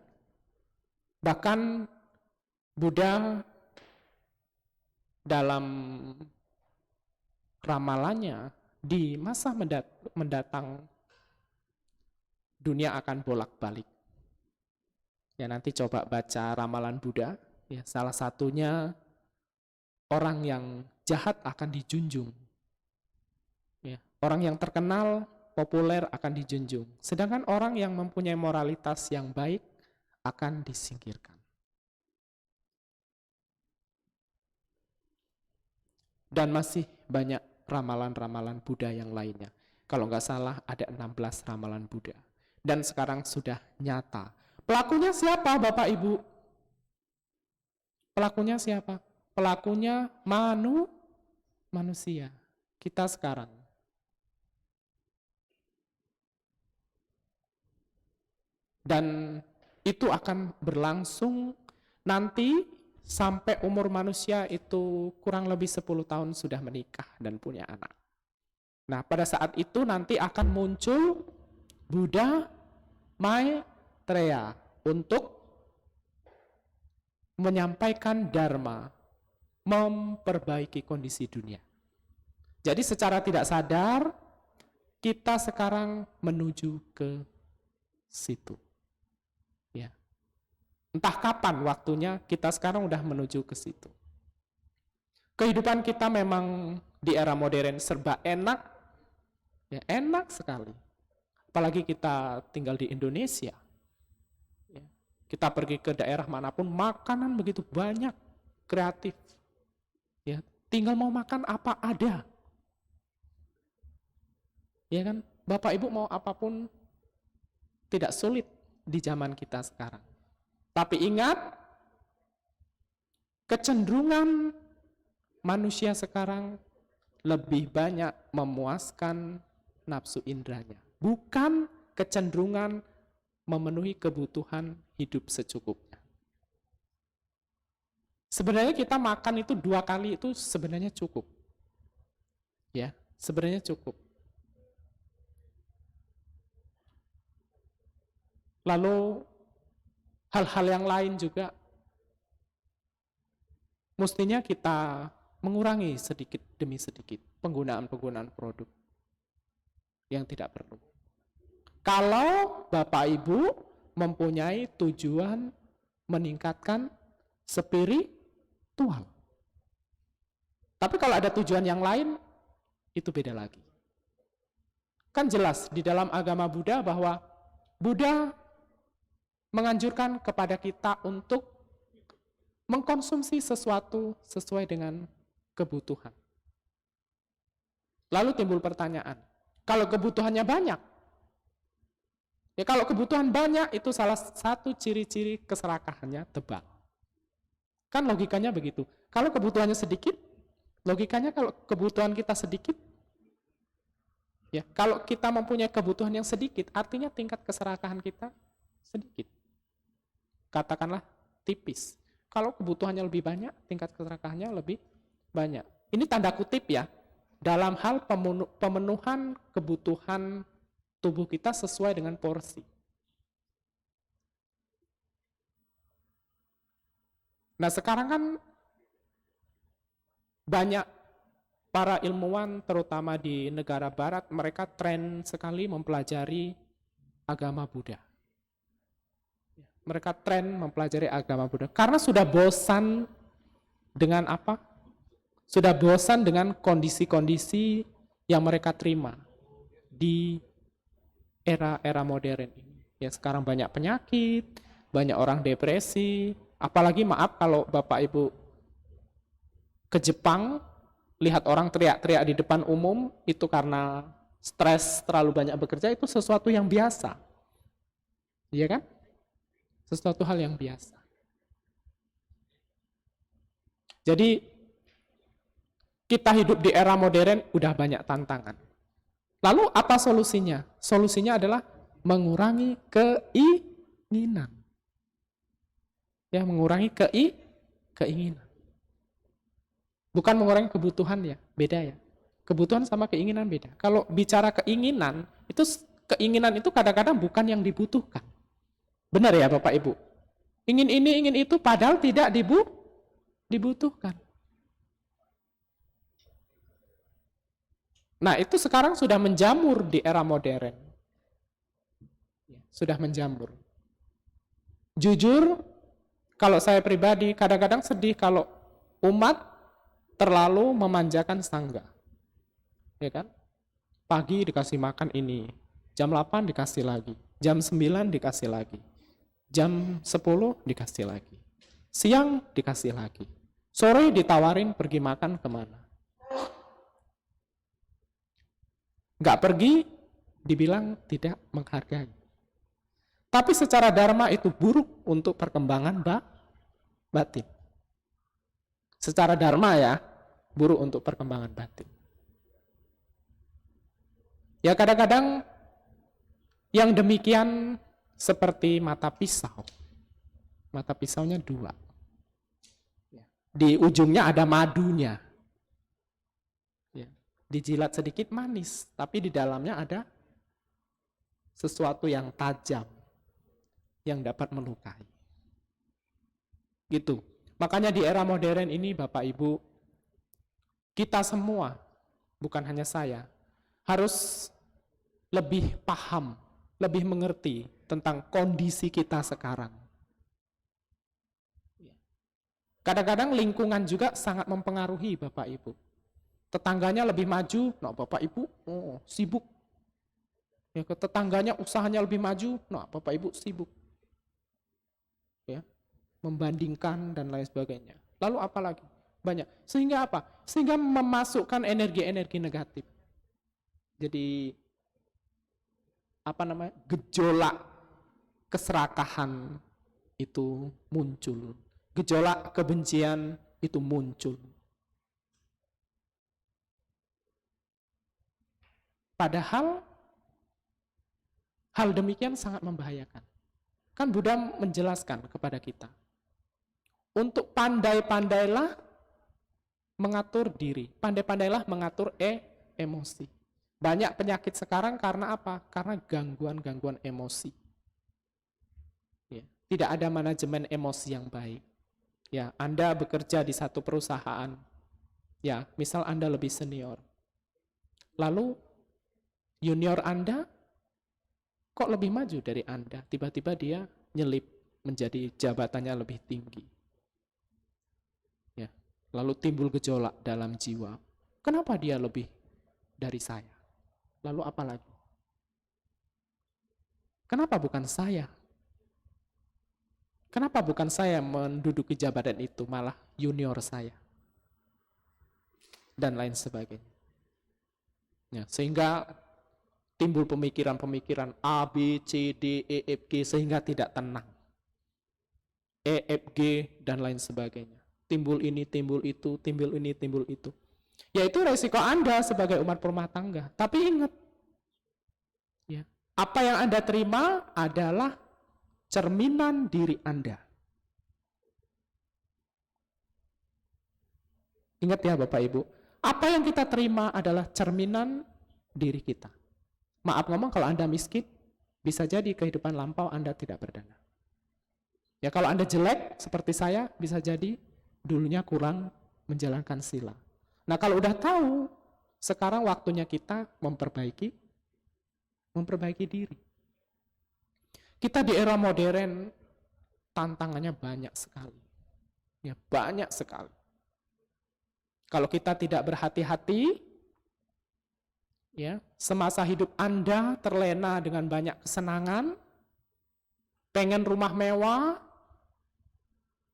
Bahkan Buddha dalam ramalannya di masa mendatang dunia akan bolak-balik. Ya nanti coba baca ramalan Buddha, ya salah satunya orang yang jahat akan dijunjung. Ya, orang yang terkenal, populer akan dijunjung. Sedangkan orang yang mempunyai moralitas yang baik akan disingkirkan. Dan masih banyak ramalan-ramalan Buddha yang lainnya. Kalau nggak salah ada 16 ramalan Buddha. Dan sekarang sudah nyata. Pelakunya siapa Bapak Ibu? Pelakunya siapa? Pelakunya manusia. Kita sekarang. Dan itu akan berlangsung nanti sampai umur manusia itu kurang lebih 10 tahun sudah menikah dan punya anak. Nah, pada saat itu nanti akan muncul Buddha Maitreya untuk menyampaikan dharma, memperbaiki kondisi dunia. Jadi secara tidak sadar kita sekarang menuju ke situ. Ya. Entah kapan waktunya kita sekarang udah menuju ke situ. Kehidupan kita memang di era modern serba enak. Ya, enak sekali. Apalagi kita tinggal di Indonesia. Ya. Kita pergi ke daerah manapun, makanan begitu banyak, kreatif. Ya, tinggal mau makan apa ada. Ya kan? Bapak Ibu mau apapun tidak sulit di zaman kita sekarang. Tapi ingat, kecenderungan manusia sekarang lebih banyak memuaskan nafsu indranya, bukan kecenderungan memenuhi kebutuhan hidup secukupnya. Sebenarnya kita makan itu 2 kali itu sebenarnya cukup. Ya, sebenarnya cukup. Lalu hal-hal yang lain juga mestinya kita mengurangi sedikit demi sedikit penggunaan produk yang tidak perlu. Kalau Bapak Ibu mempunyai tujuan meningkatkan spiritual. Tapi kalau ada tujuan yang lain, itu beda lagi. Kan jelas di dalam agama Buddha bahwa Buddha menganjurkan kepada kita untuk mengkonsumsi sesuatu sesuai dengan kebutuhan. Lalu timbul pertanyaan, kalau kebutuhannya banyak, ya kalau kebutuhan banyak itu salah satu ciri-ciri keserakahannya tebal. Kan logikanya begitu. Kalau kebutuhannya sedikit, logikanya kalau kebutuhan kita sedikit, ya kalau kita mempunyai kebutuhan yang sedikit, artinya tingkat keserakahan kita sedikit. Katakanlah tipis. Kalau kebutuhannya lebih banyak, tingkat keserakahannya lebih banyak. Ini tanda kutip ya, dalam hal pemenuhan kebutuhan tubuh kita sesuai dengan porsi. Nah sekarang kan banyak para ilmuwan terutama di negara barat, mereka tren sekali mempelajari agama Buddha. Mereka tren mempelajari agama Buddha karena sudah bosan dengan apa? Sudah bosan dengan kondisi-kondisi yang mereka terima di era modern ini. Ya sekarang banyak penyakit, banyak orang depresi, apalagi maaf kalau Bapak Ibu ke Jepang lihat orang teriak-teriak di depan umum itu karena stres terlalu banyak bekerja, itu sesuatu yang biasa. Iya kan? Sesuatu hal yang biasa. Jadi kita hidup di era modern udah banyak tantangan. Lalu apa solusinya? Solusinya adalah mengurangi keinginan. Ya, mengurangi keinginan. Bukan mengurangi kebutuhan ya, beda ya. Kebutuhan sama keinginan beda. Kalau bicara keinginan itu kadang-kadang bukan yang dibutuhkan. Benar ya Bapak Ibu? Ingin ini, ingin itu, padahal tidak dibutuhkan. Nah itu sekarang sudah menjamur di era modern. Sudah menjamur. Jujur, kalau saya pribadi kadang-kadang sedih kalau umat terlalu memanjakan sangga. Ya kan? Pagi dikasih makan ini, jam 8 dikasih lagi, jam 9 dikasih lagi. Jam 10 dikasih lagi. Siang dikasih lagi. Sore ditawarin pergi makan kemana. Nggak pergi, dibilang tidak menghargai. Tapi secara dharma itu buruk untuk perkembangan batin. Secara dharma ya, buruk untuk perkembangan batin. Ya kadang-kadang yang demikian seperti mata pisau. Mata pisaunya 2. Di ujungnya ada madunya. Dijilat sedikit manis, tapi di dalamnya ada sesuatu yang tajam yang dapat melukai. Gitu. Makanya di era modern ini Bapak Ibu, kita semua, bukan hanya saya, harus lebih paham, lebih mengerti tentang kondisi kita sekarang. Kadang-kadang lingkungan juga sangat mempengaruhi Bapak Ibu. Tetangganya lebih maju, nah Bapak Ibu sibuk. Ya, tetangganya usahanya lebih maju, nah Bapak Ibu sibuk. Ya, membandingkan dan lain sebagainya. Lalu apa lagi? Banyak. Sehingga apa? Sehingga memasukkan energi-energi negatif. Jadi gejolak keserakahan itu muncul. Gejolak kebencian itu muncul. Padahal hal demikian sangat membahayakan. Kan Buddha menjelaskan kepada kita, untuk pandai-pandailah mengatur diri, pandai-pandailah mengatur emosi. Banyak penyakit sekarang karena apa? Karena gangguan-gangguan emosi. Ya, tidak ada manajemen emosi yang baik. Ya, Anda bekerja di satu perusahaan, ya, misal Anda lebih senior. Lalu junior Anda kok lebih maju dari Anda? Tiba-tiba dia nyelip menjadi jabatannya lebih tinggi. Ya, lalu timbul gejolak dalam jiwa. Kenapa dia lebih dari saya? Lalu apa lagi? Kenapa bukan saya? Kenapa bukan saya menduduki jabatan itu, malah junior saya? Dan lain sebagainya. Ya, sehingga timbul pemikiran-pemikiran A, B, C, D, E, F, G, sehingga tidak tenang. E, F, G, dan lain sebagainya. Timbul ini, timbul itu, timbul ini, timbul itu. Yaitu resiko Anda sebagai umat rumah tangga. Tapi ingat, ya, apa yang Anda terima adalah cerminan diri Anda. Ingat ya Bapak Ibu, apa yang kita terima adalah cerminan diri kita. Maaf ngomong, kalau Anda miskin, bisa jadi kehidupan lampau Anda tidak berdana. Ya, kalau Anda jelek seperti saya, bisa jadi dulunya kurang menjalankan sila. Nah, kalau udah tahu, sekarang waktunya kita memperbaiki diri. Kita di era modern, tantangannya banyak sekali. Ya, banyak sekali. Kalau kita tidak berhati-hati, ya, semasa hidup Anda terlena dengan banyak kesenangan, pengen rumah mewah,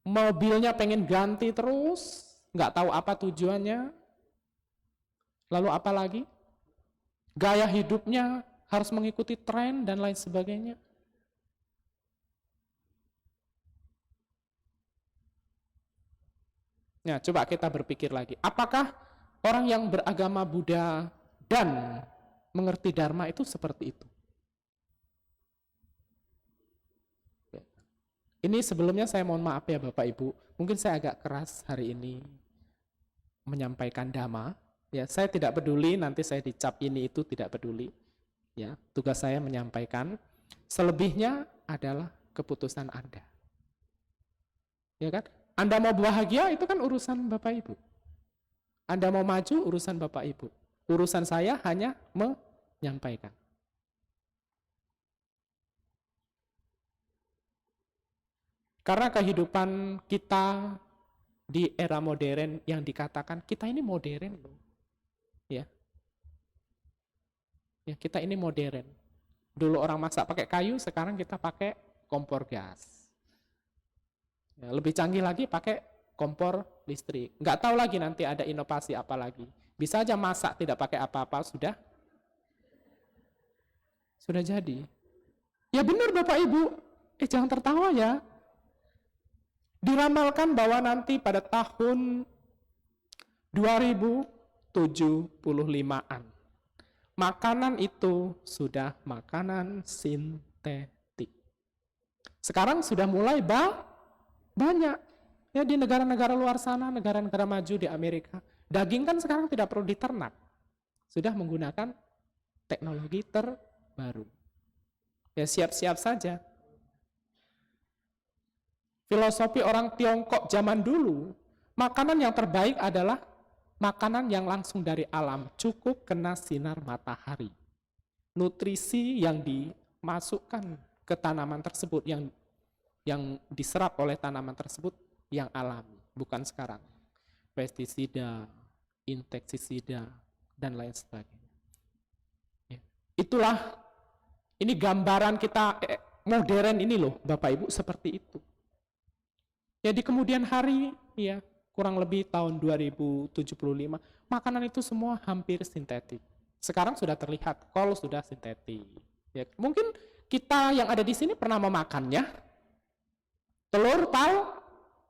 mobilnya pengen ganti terus, nggak tahu apa tujuannya, lalu apa lagi? Gaya hidupnya harus mengikuti tren dan lain sebagainya. Nah, coba kita berpikir lagi, apakah orang yang beragama Buddha dan mengerti Dharma itu seperti itu? Ini sebelumnya saya mohon maaf ya Bapak Ibu, mungkin saya agak keras hari ini menyampaikan Dhamma. Ya, saya tidak peduli nanti saya dicap ini itu, tidak peduli. Ya, tugas saya menyampaikan. Selebihnya adalah keputusan Anda. Ya kan? Anda mau bahagia itu kan urusan Bapak Ibu. Anda mau maju urusan Bapak Ibu. Urusan saya hanya menyampaikan. Karena kehidupan kita di era modern yang dikatakan kita ini modern loh. Ya. Ya, kita ini modern. Dulu orang masak pakai kayu, sekarang kita pakai kompor gas. Ya, lebih canggih lagi pakai kompor listrik. Nggak tahu lagi nanti ada inovasi apa lagi. Bisa aja masak tidak pakai apa-apa, sudah jadi. Ya benar Bapak Ibu, jangan tertawa ya. Diramalkan bahwa nanti pada tahun 2075-an, makanan itu sudah makanan sintetik. Sekarang sudah mulai banyak. Ya, di negara-negara luar sana, negara-negara maju di Amerika, daging kan sekarang tidak perlu diternak. Sudah menggunakan teknologi terbaru. Ya siap-siap saja. Filosofi orang Tiongkok zaman dulu, makanan yang terbaik adalah makanan yang langsung dari alam, cukup kena sinar matahari. Nutrisi yang dimasukkan ke tanaman tersebut, yang diserap oleh tanaman tersebut, yang alami, bukan sekarang. Pestisida, insektisida, dan lain sebagainya. Ya. Itulah, ini gambaran kita modern ini loh, Bapak Ibu, seperti itu. Ya di kemudian hari, ya kurang lebih tahun 2075, makanan itu semua hampir sintetik. Sekarang sudah terlihat kol sudah sintetik. Ya, mungkin kita yang ada di sini pernah memakannya. Telur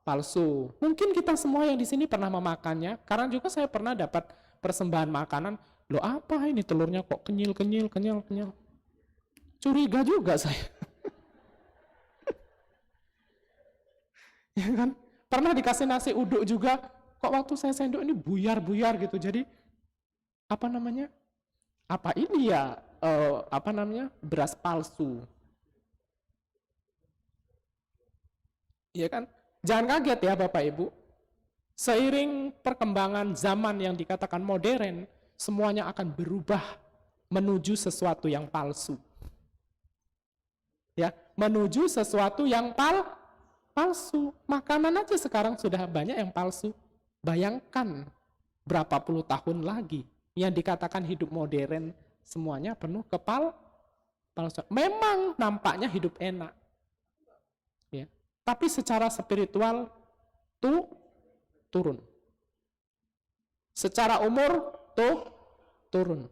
palsu. Mungkin kita semua yang di sini pernah memakannya. Karena juga saya pernah dapat persembahan makanan. Loh apa ini telurnya kok kenyal. Curiga juga saya. Ya kan? Pernah dikasih nasi uduk juga, kok waktu saya sendok ini buyar-buyar gitu. Jadi apa namanya? Apa ini ya? Beras palsu. Ya kan? Jangan kaget ya Bapak Ibu. Seiring perkembangan zaman yang dikatakan modern, semuanya akan berubah menuju sesuatu yang palsu. Ya, menuju sesuatu yang palsu. Makanan aja sekarang sudah banyak yang palsu. Bayangkan berapa puluh tahun lagi yang dikatakan hidup modern semuanya penuh palsu. Memang nampaknya hidup enak. Ya. Tapi secara spiritual turun. Secara umur turun.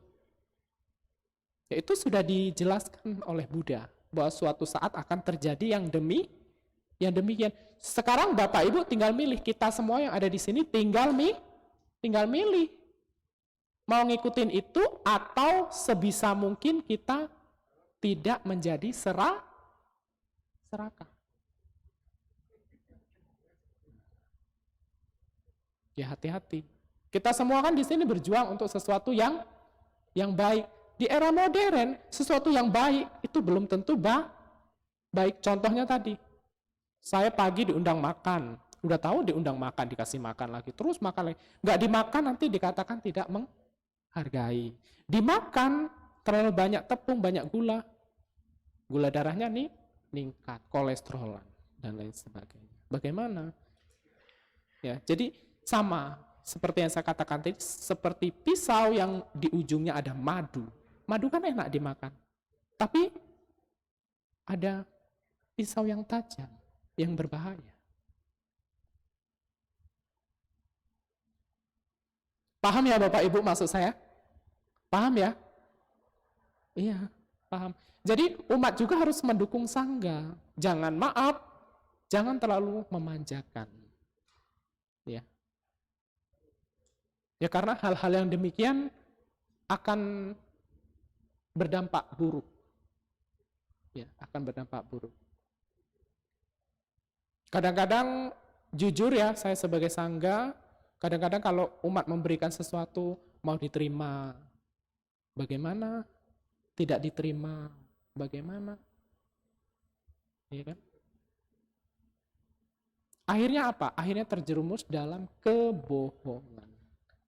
Ya, itu sudah dijelaskan oleh Buddha bahwa suatu saat akan terjadi yang demikian. Sekarang Bapak Ibu tinggal milih, kita semua yang ada di sini tinggal milih. Mau ngikutin itu atau sebisa mungkin kita tidak menjadi serakah. Ya hati-hati. Kita semua kan di sini berjuang untuk sesuatu yang baik. Di era modern, sesuatu yang baik itu belum tentu baik. Contohnya tadi, saya pagi diundang makan, udah tahu diundang makan, dikasih makan lagi, terus makan lagi. Nggak dimakan nanti dikatakan tidak menghargai. Dimakan terlalu banyak tepung, banyak gula darahnya nih meningkat, kolesterolan dan lain sebagainya. Bagaimana? Ya, jadi sama seperti yang saya katakan tadi, seperti pisau yang di ujungnya ada madu. Madu kan enak dimakan, tapi ada pisau yang tajam, yang berbahaya. Paham ya Bapak Ibu maksud saya? Paham ya? Iya, paham. Jadi umat juga harus mendukung sangga. Jangan terlalu memanjakan. Ya. Ya karena hal-hal yang demikian akan berdampak buruk. Ya, akan berdampak buruk. Kadang-kadang jujur ya, saya sebagai sangga, kadang-kadang kalau umat memberikan sesuatu mau diterima, bagaimana? Tidak diterima, bagaimana? Ya kan? Akhirnya apa? Akhirnya terjerumus dalam kebohongan.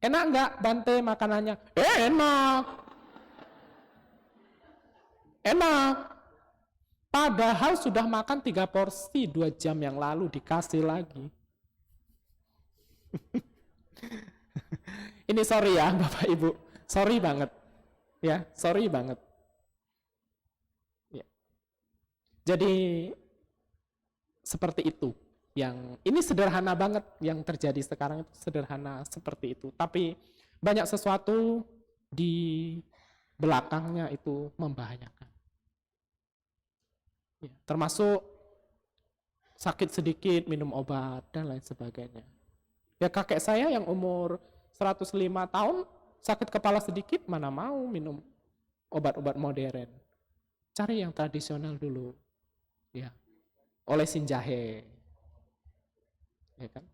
Enak nggak Bante makanannya? Enak. Padahal sudah makan 3 porsi 2 jam yang lalu dikasih lagi. Ini sorry ya Bapak Ibu, sorry banget. Ya, sorry banget. Ya. Jadi seperti itu. Yang ini sederhana banget yang terjadi sekarang itu sederhana seperti itu. Tapi banyak sesuatu di belakangnya itu membahayakan. Ya, termasuk sakit sedikit, minum obat, dan lain sebagainya. Ya kakek saya yang umur 105 tahun, sakit kepala sedikit, mana mau minum obat-obat modern. Cari yang tradisional dulu. Ya. Olesin jahe. Ya kan?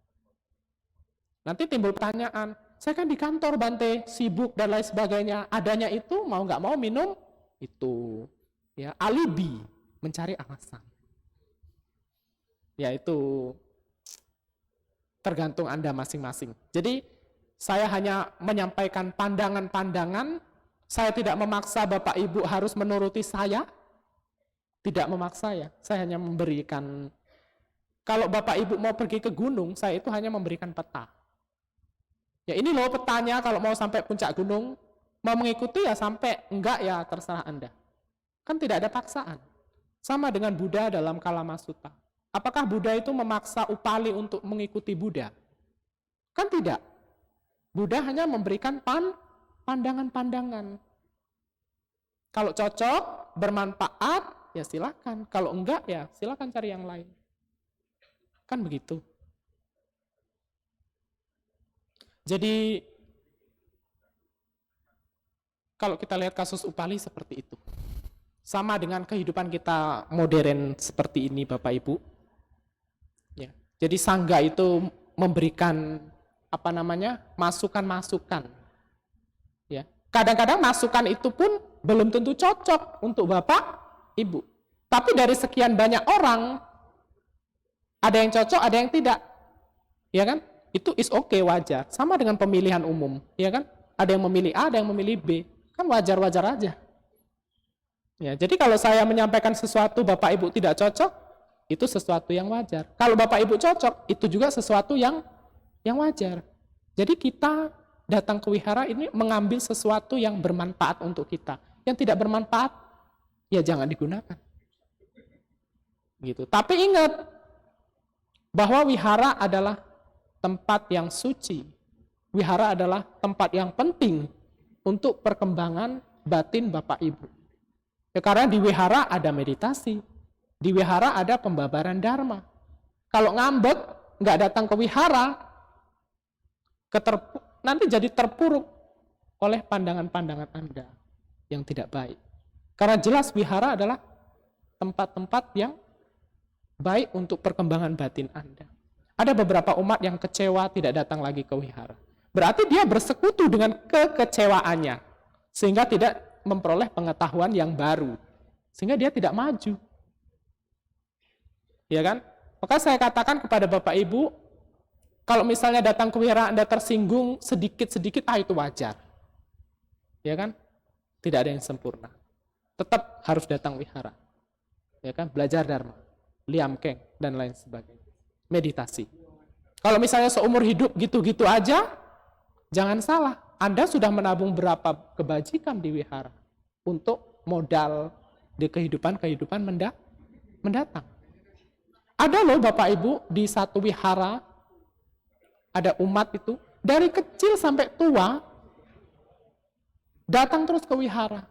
Nanti timbul pertanyaan, saya kan di kantor Bante, sibuk dan lain sebagainya. Adanya itu mau nggak mau minum itu. ya, alibi, mencari alasan. Ya, itu tergantung Anda masing-masing. Jadi saya hanya menyampaikan pandangan-pandangan, saya tidak memaksa Bapak Ibu harus menuruti saya, tidak memaksa ya, saya hanya memberikan, kalau Bapak Ibu mau pergi ke gunung, saya itu hanya memberikan peta. Ya ini loh petanya, kalau mau sampai puncak gunung, mau mengikuti ya sampai, enggak ya terserah Anda. Kan tidak ada paksaan. Sama dengan Buddha dalam Kalama Sutta. Apakah Buddha itu memaksa Upali untuk mengikuti Buddha? Kan tidak. Buddha hanya memberikan pandangan-pandangan. Kalau cocok, bermanfaat, ya silakan. Kalau enggak, ya silakan cari yang lain. Kan begitu. Jadi, kalau kita lihat kasus Upali seperti itu. Sama dengan kehidupan kita modern seperti ini, Bapak Ibu. Ya. Jadi sangga itu memberikan masukan-masukan. Ya. Kadang-kadang masukan itu pun belum tentu cocok untuk Bapak, Ibu. Tapi dari sekian banyak orang, ada yang cocok, ada yang tidak. Ya kan? Itu is okay, wajar. Sama dengan pemilihan umum, ya kan? Ada yang memilih A, ada yang memilih B. Kan wajar-wajar aja. Ya, jadi kalau saya menyampaikan sesuatu Bapak Ibu tidak cocok, itu sesuatu yang wajar. Kalau Bapak Ibu cocok, itu juga sesuatu yang wajar. Jadi kita datang ke wihara ini mengambil sesuatu yang bermanfaat untuk kita. Yang tidak bermanfaat, ya jangan digunakan. Gitu. Tapi ingat bahwa wihara adalah tempat yang suci. Wihara adalah tempat yang penting untuk perkembangan batin Bapak Ibu. Ya, karena di wihara ada meditasi, di wihara ada pembabaran dharma. Kalau ngambek, nggak datang ke wihara, nanti jadi terpuruk oleh pandangan-pandangan Anda yang tidak baik. Karena jelas wihara adalah tempat-tempat yang baik untuk perkembangan batin Anda. Ada beberapa umat yang kecewa tidak datang lagi ke wihara. Berarti dia bersekutu dengan kekecewaannya, sehingga tidak memperoleh pengetahuan yang baru, sehingga dia tidak maju. Ya kan? Maka saya katakan kepada Bapak Ibu, kalau misalnya datang ke wihara Anda tersinggung sedikit-sedikit, itu wajar. Ya kan? Tidak ada yang sempurna. Tetap harus datang wihara. Ya kan? Belajar dharma, liam keng, dan lain sebagainya. Meditasi. Kalau misalnya seumur hidup gitu-gitu aja, jangan salah. Anda sudah menabung berapa kebajikan di wihara untuk modal di kehidupan mendatang. Ada loh Bapak Ibu di satu wihara, ada umat itu, dari kecil sampai tua, datang terus ke wihara.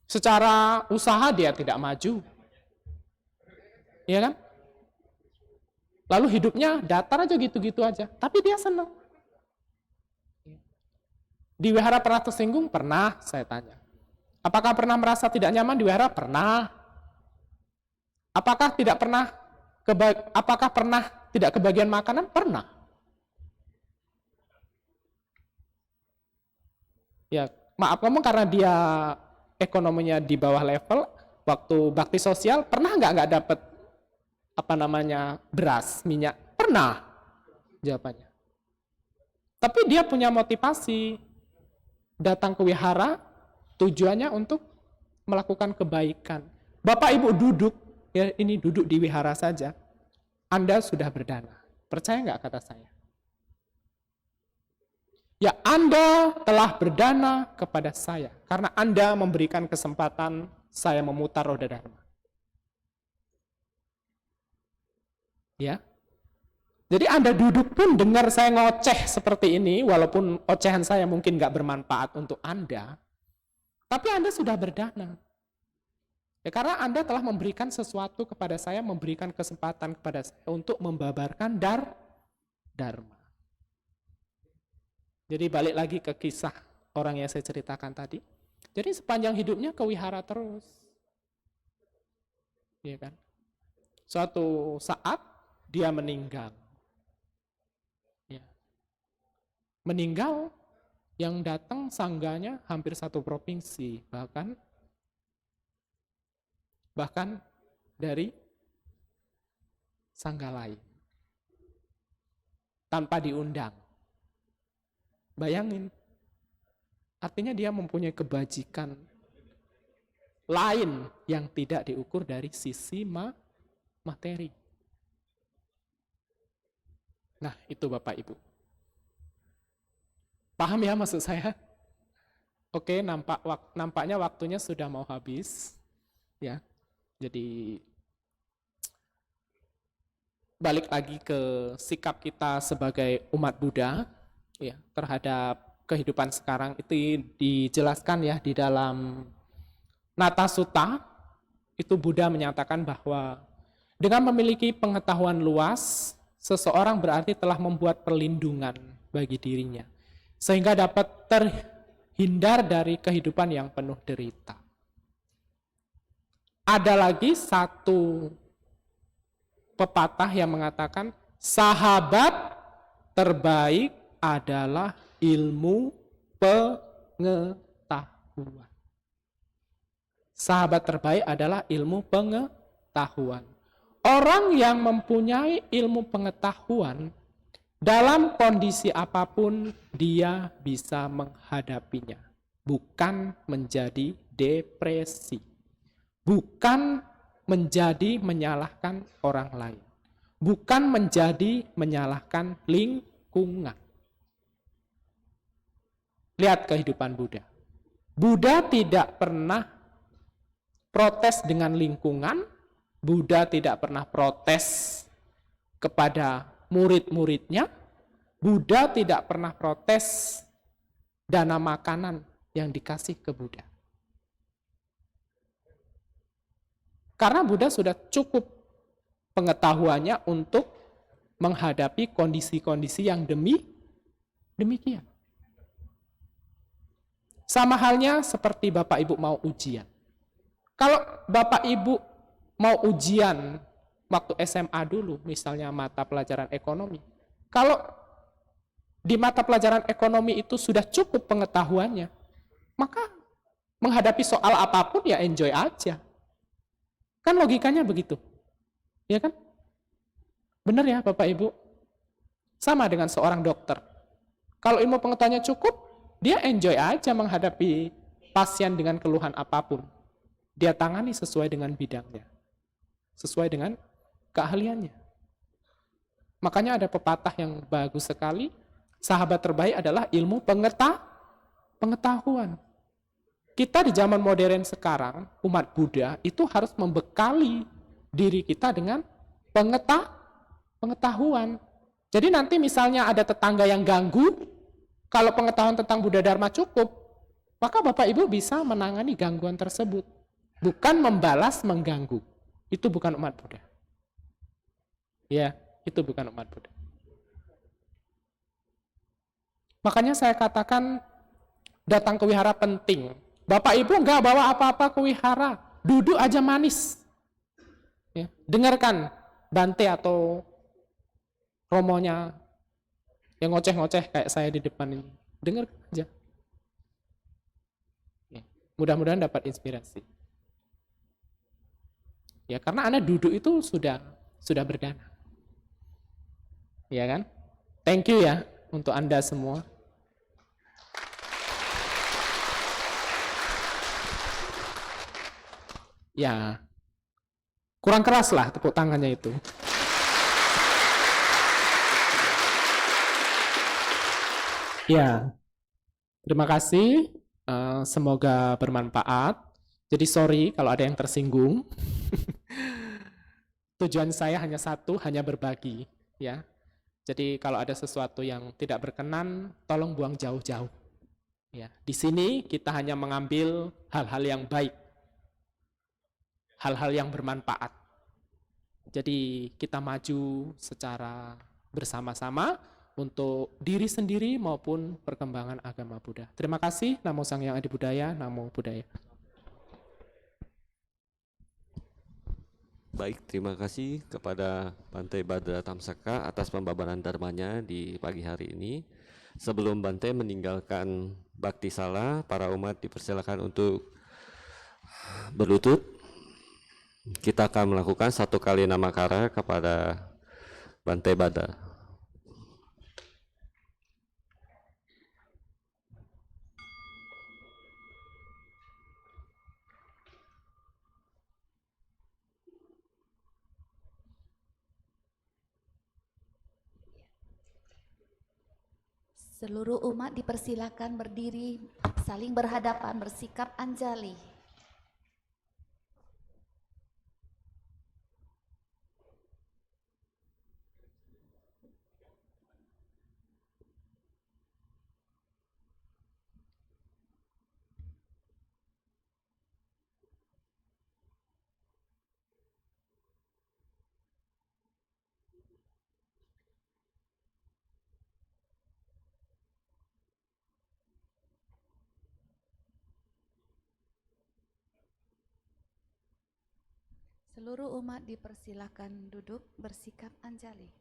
Secara usaha dia tidak maju. Iya kan? Lalu hidupnya datar aja gitu-gitu aja, tapi dia senang. Di wihara pernah tersinggung? Pernah, saya tanya. Apakah pernah merasa tidak nyaman di wihara? Pernah. Apakah pernah tidak kebagian makanan? Pernah. Ya, maaf ngomong karena dia ekonominya di bawah level, waktu bakti sosial pernah nggak dapat beras, minyak? Pernah. Jawabannya. Tapi dia punya motivasi datang ke wihara tujuannya untuk melakukan kebaikan. Bapak Ibu duduk, ya ini duduk di wihara saja, Anda sudah berdana. Percaya nggak kata saya? Ya Anda telah berdana kepada saya, karena Anda memberikan kesempatan saya memutar roda dharma. Ya, jadi Anda duduk pun dengar saya ngoceh seperti ini, walaupun ocehan saya mungkin nggak bermanfaat untuk Anda, tapi Anda sudah berdana. Ya, karena Anda telah memberikan sesuatu kepada saya, memberikan kesempatan kepada saya untuk membabarkan dharma. Jadi balik lagi ke kisah orang yang saya ceritakan tadi. Jadi sepanjang hidupnya ke wihara terus. Ya kan? Suatu saat dia meninggal. Meninggal, yang datang sangganya hampir satu provinsi, bahkan bahkan dari sangga lain, tanpa diundang. Bayangin, artinya dia mempunyai kebajikan lain yang tidak diukur dari sisi materi. Nah, itu Bapak Ibu. Paham ya maksud saya? Oke, nampaknya waktunya sudah mau habis. Ya, jadi balik lagi ke sikap kita sebagai umat Buddha ya terhadap kehidupan sekarang itu dijelaskan ya di dalam Nata Sutta. Itu Buddha menyatakan bahwa dengan memiliki pengetahuan luas, seseorang berarti telah membuat perlindungan bagi dirinya sehingga dapat terhindar dari kehidupan yang penuh derita. Ada lagi satu pepatah yang mengatakan sahabat terbaik adalah ilmu pengetahuan. Sahabat terbaik adalah ilmu pengetahuan. Orang yang mempunyai ilmu pengetahuan dalam kondisi apapun dia bisa menghadapinya, bukan menjadi depresi, bukan menjadi menyalahkan orang lain, bukan menjadi menyalahkan lingkungan. Lihat kehidupan Buddha. Buddha tidak pernah protes dengan lingkungan, Buddha tidak pernah protes kepada murid-muridnya, Buddha tidak pernah protes dana makanan yang dikasih ke Buddha. Karena Buddha sudah cukup pengetahuannya untuk menghadapi kondisi-kondisi yang demikian. Sama halnya seperti Bapak Ibu mau ujian. Kalau Bapak Ibu mau ujian waktu SMA dulu, misalnya mata pelajaran ekonomi. Kalau di mata pelajaran ekonomi itu sudah cukup pengetahuannya, maka menghadapi soal apapun ya enjoy aja. Kan logikanya begitu. Ya kan? Benar ya Bapak Ibu? Sama dengan seorang dokter. Kalau ilmu pengetahuannya cukup, dia enjoy aja menghadapi pasien dengan keluhan apapun. Dia tangani sesuai dengan bidangnya. Sesuai dengan keahliannya. Makanya ada pepatah yang bagus sekali. Sahabat terbaik adalah ilmu pengetahuan. Kita di zaman modern sekarang, umat Buddha itu harus membekali diri kita dengan pengetahuan. Jadi nanti misalnya ada tetangga yang ganggu, kalau pengetahuan tentang Buddha Dharma cukup, maka Bapak Ibu bisa menangani gangguan tersebut. Bukan membalas mengganggu. Itu bukan umat Buddha. Ya, itu bukan umat Buddha. Makanya saya katakan datang ke wihara penting. Bapak Ibu nggak bawa apa-apa ke wihara, duduk aja manis. Ya, dengarkan Bante atau romonya yang ngoceh-ngoceh kayak saya di depan ini. Dengar aja. Ya, mudah-mudahan dapat inspirasi. Ya, karena Anda duduk itu sudah berdana. Ya kan? Thank you ya untuk Anda semua. Ya, kurang keras lah tepuk tangannya itu. Ya, terima kasih. Semoga bermanfaat. Jadi sorry kalau ada yang tersinggung. Tujuan saya hanya satu, hanya berbagi. Ya, jadi kalau ada sesuatu yang tidak berkenan, tolong buang jauh-jauh. Ya, di sini kita hanya mengambil hal-hal yang baik. Hal-hal yang bermanfaat. Jadi kita maju secara bersama-sama untuk diri sendiri maupun perkembangan agama Buddha. Terima kasih. Namo Sang Hyang Adi Buddhaya, Namo Buddhaya. Baik, terima kasih kepada Bante Badra Tamsaka atas pembabaran dharmanya di pagi hari ini. Sebelum Bante meninggalkan Bakti Sala, para umat dipersilakan untuk berlutut. Kita akan melakukan 1 kali namakara kepada Bante Bada. Seluruh umat dipersilakan berdiri, saling berhadapan, bersikap anjali. Seluruh umat dipersilakan duduk bersikap anjali.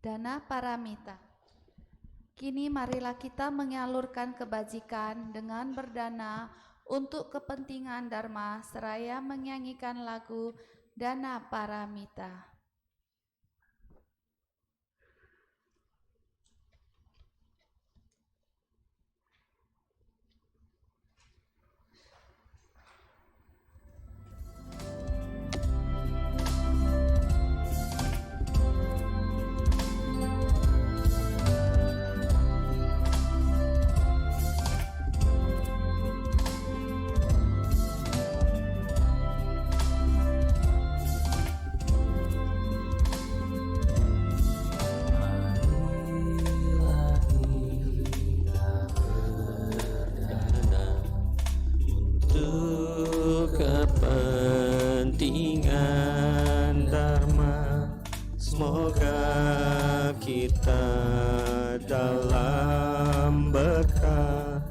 Dana Paramita. Kini marilah kita menyalurkan kebajikan dengan berdana untuk kepentingan Dharma seraya menyanyikan lagu Dana Paramita. Untuk kepentingan Dharma, semoga kita dalam berkah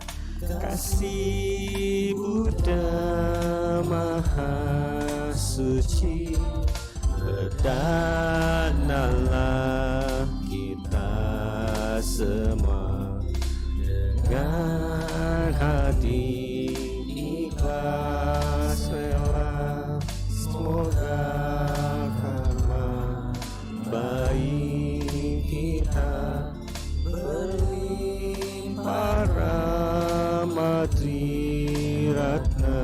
kasih Buddha Maha Suci. Berdanalah kita semua dengan hati ikhlas rela, semoga karma baik kita berlimpah rahmat Triratna.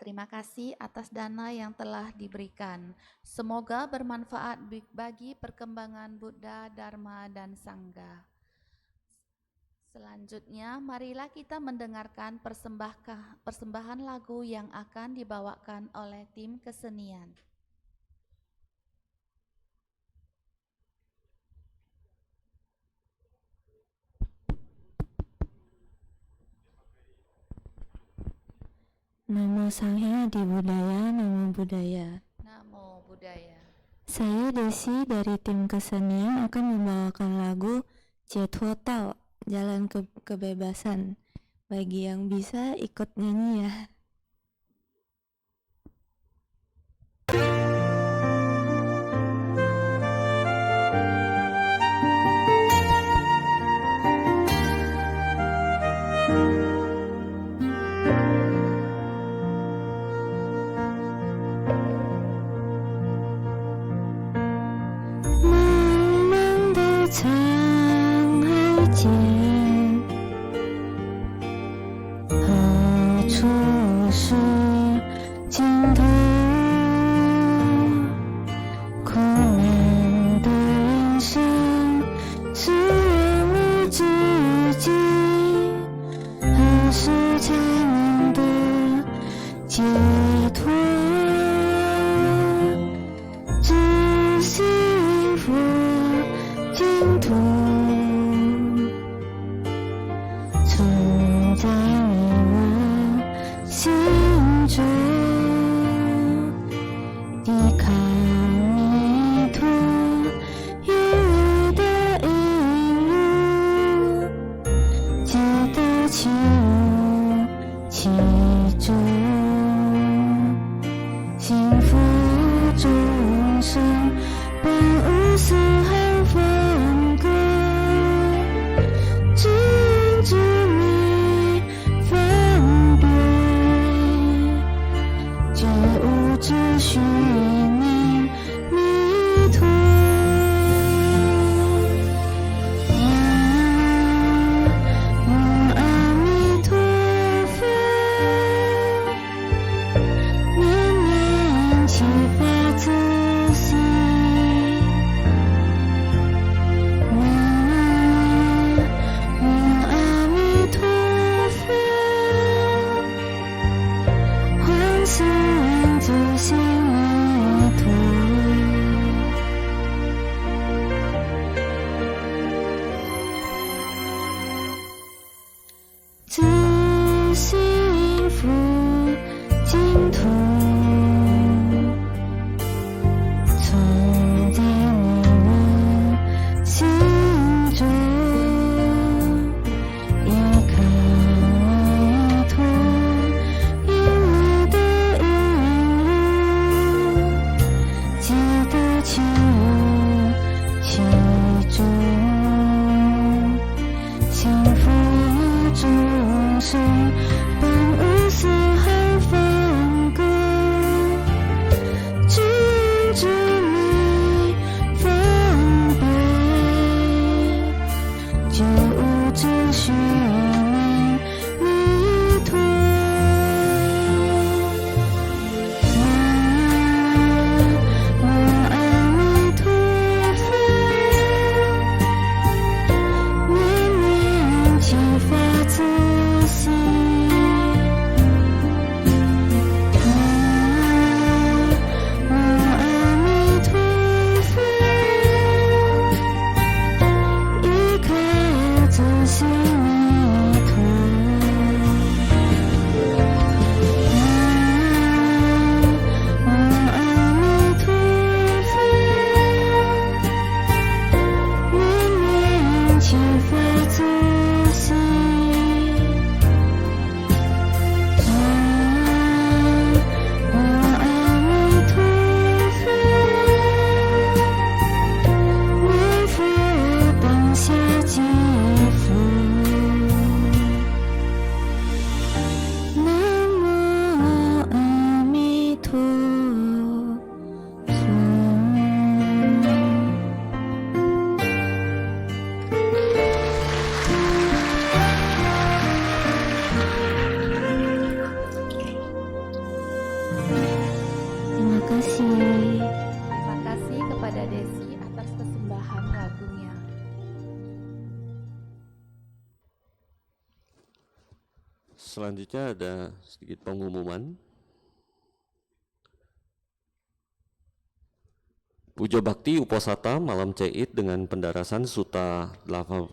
Terima kasih atas dana yang telah diberikan. Semoga bermanfaat bagi perkembangan Buddha, Dharma, dan Sangha. Selanjutnya, marilah kita mendengarkan persembahan lagu yang akan dibawakan oleh tim kesenian. Namo Sanghe Adi Budaya, Namo Buddhaya. Namo Buddhaya. Saya Desi dari tim kesenian akan membawakan lagu Jethro Tull, Jalan Kebebasan. Bagi yang bisa ikut nyanyi ya. Terima kasih kepada Desi atas persembahan lagunya. Selanjutnya ada sedikit pengumuman. Puja Bakti Uposata Malam Ceit dengan pendarasan Suta 8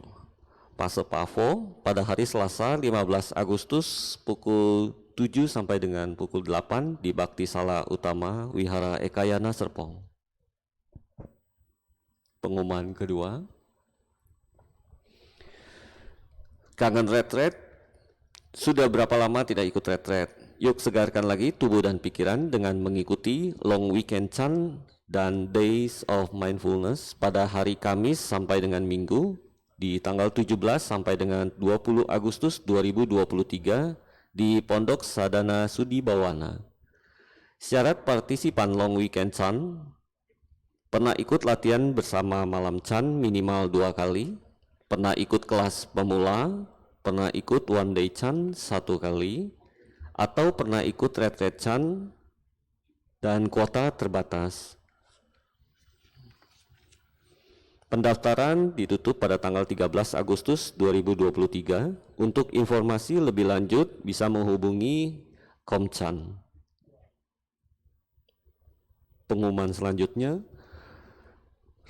Pase Pavo pada hari Selasa 15 Agustus pukul 7 sampai dengan pukul 8 di Bakti Sala Utama Wihara Ekayana Serpong. Pengumuman kedua, kangen retret, sudah berapa lama tidak ikut retret? Yuk segarkan lagi tubuh dan pikiran dengan mengikuti Long Weekend Chant dan Days of Mindfulness pada hari Kamis sampai dengan Minggu di tanggal 17 sampai dengan 20 Agustus 2023 di Pondok Sadana Sudi Bawana. Syarat partisipan Long Weekend Chant: pernah ikut latihan bersama malam Chant minimal 2 kali, pernah ikut kelas pemula, pernah ikut one day Chant 1 kali, atau pernah ikut retreat Chant dan kuota terbatas. Pendaftaran ditutup pada tanggal 13 Agustus 2023. Untuk informasi lebih lanjut bisa menghubungi Komchan. Pengumuman selanjutnya,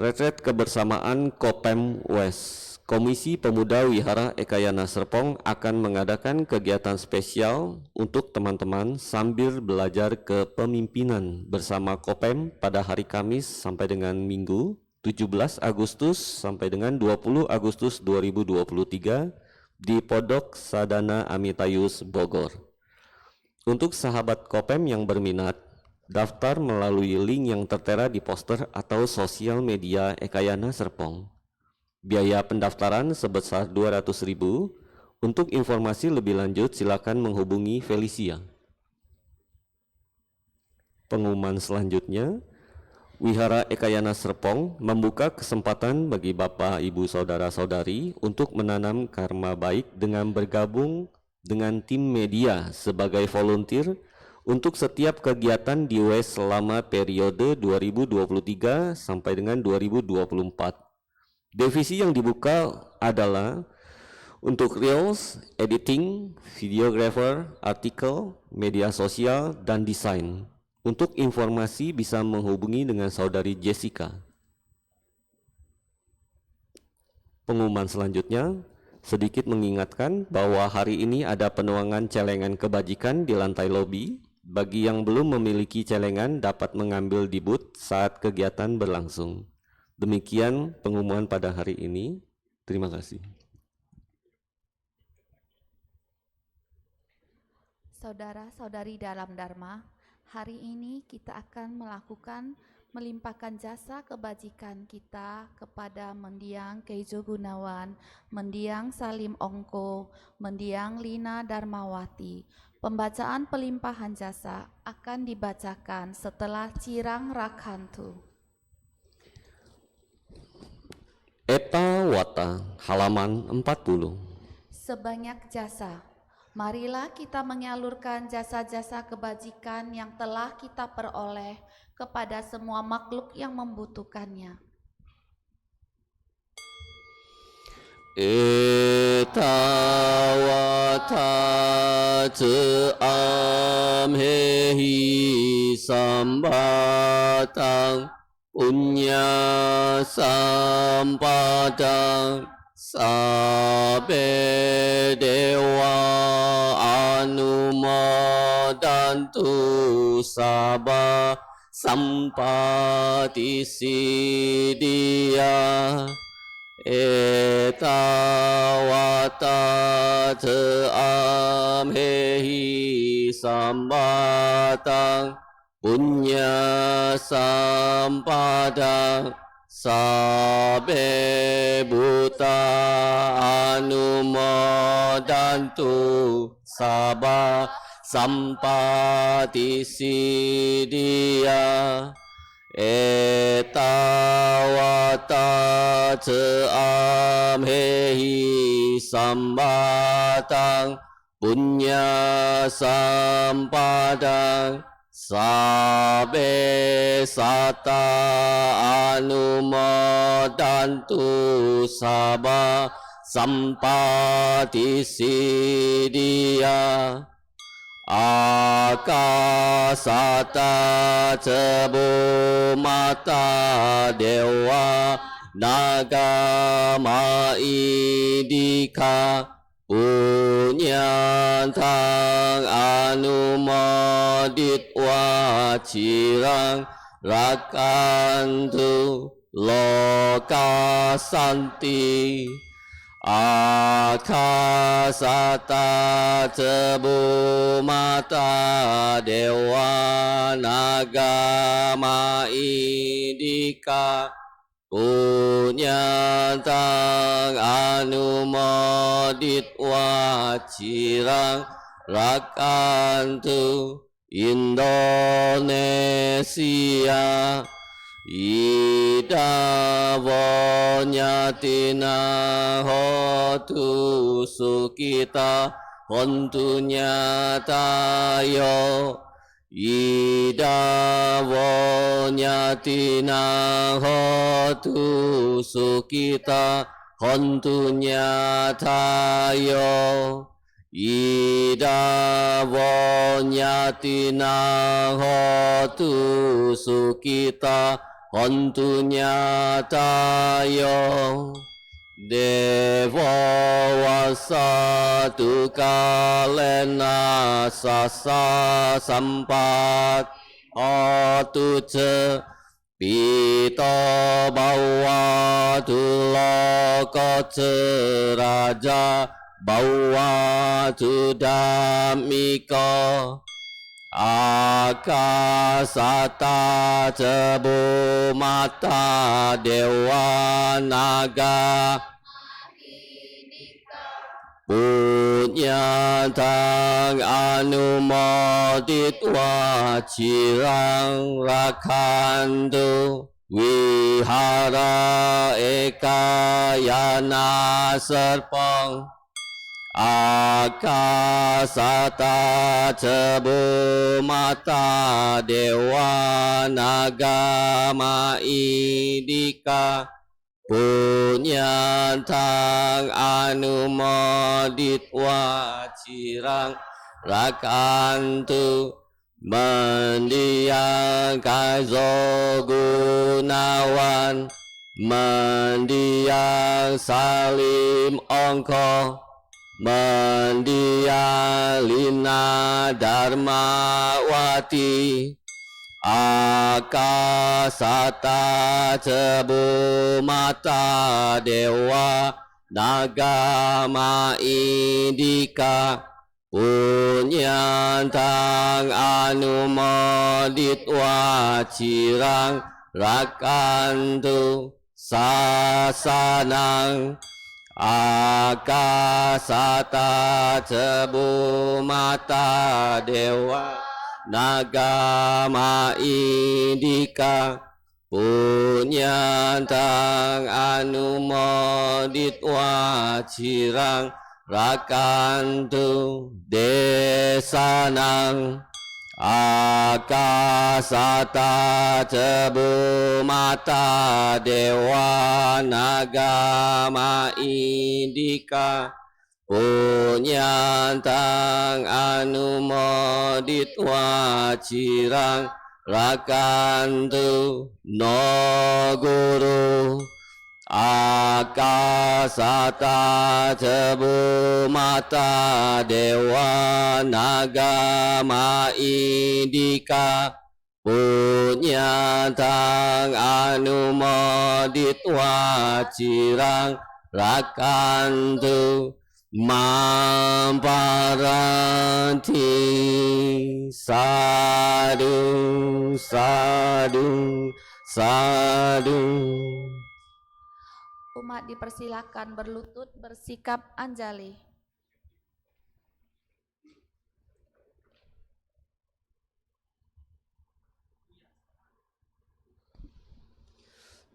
retret kebersamaan Kopem West. Komisi Pemuda Wihara Ekayana Serpong akan mengadakan kegiatan spesial untuk teman-teman sambil belajar kepemimpinan bersama Kopem pada hari Kamis sampai dengan Minggu 17 Agustus sampai dengan 20 Agustus 2023 di Pondok Sadana Amitayus Bogor. Untuk sahabat Kopem yang berminat, daftar melalui link yang tertera di poster atau sosial media Ekayana Serpong. Biaya pendaftaran sebesar 200.000. Untuk informasi lebih lanjut silakan menghubungi Felicia. Pengumuman selanjutnya, Wihara Ekayana Serpong membuka kesempatan bagi Bapak, Ibu, Saudara-saudari untuk menanam karma baik dengan bergabung dengan tim media sebagai volunteer untuk setiap kegiatan di WES selama periode 2023 sampai dengan 2024. Divisi yang dibuka adalah untuk Reels, Editing, Videographer, Artikel, Media Sosial, dan Desain. Untuk informasi bisa menghubungi dengan Saudari Jessica. Pengumuman selanjutnya, sedikit mengingatkan bahwa hari ini ada penuangan celengan kebajikan di lantai lobi. Bagi yang belum memiliki celengan dapat mengambil di booth saat kegiatan berlangsung. Demikian pengumuman pada hari ini. Terima kasih. Saudara-saudari dalam Dharma, hari ini kita akan melimpahkan jasa kebajikan kita kepada Mendiang Keijo Gunawan, Mendiang Salim Ongko, Mendiang Lina Darmawati. Pembacaan pelimpahan jasa akan dibacakan setelah Cirang Rakhantu. Eta Wata, halaman 40. Sebanyak jasa, marilah kita menyalurkan jasa-jasa kebajikan yang telah kita peroleh kepada semua makhluk yang membutuhkannya. Eta Wata Te Amhehi Sambatang Punya Sampadang Sabe Dewa Anumodantu Sabah Sampati Siddhya Eta Wata Te Amhehi Sambatang Punya Sampadang Sabe Buta Anumodantu Sabah Sampati Siddhya Eta Wata Te Amhehi Sambatang Punya Sampadang Sabe Sata Anumodantu Sabah Sampati Siddhya Akasata Tebu Mata Dewa Nagama Idika Punyantang Anumoditwa Cirang Rakhantu loka santi akasata tebu mata dewa naga maidika punyantang anumoditwa cirang rakantu Indonesia ida vonyatina hotu sukita hontunya tayo ida vonyatina hotu sukita hontunya tayo ida vonyatina hotu sukita hontunya tayo dewa wasatu kalena sasa sampat hotu ce pito bawa tuloko raja bawa tu damiko akasata tebu mata dewa naga punyantang anumoditwa cirang rakantu wihara ekayana serpong akasata tebu mata dewa naga maidika punyantang anumoditwa cirang rakantu mendiang kaizo gunawan mendiang salim ongko mendiang lina darmawati akasata tebu mata dewa naga maidika punyantang anumoditwa cirang rakantu sasanang akasata tebu mata dewa naga maidika punyantang anumoditwa cirang rakantu desanang akasata tebu mata dewa naga maidika punyantang anumoditwa cirang rakantu no guru akasata tebu mata dewa naga maidika punyantang anumoditwa cirang rakantu mamparanti sadu sadu sadu. Umat dipersilakan berlutut bersikap anjali.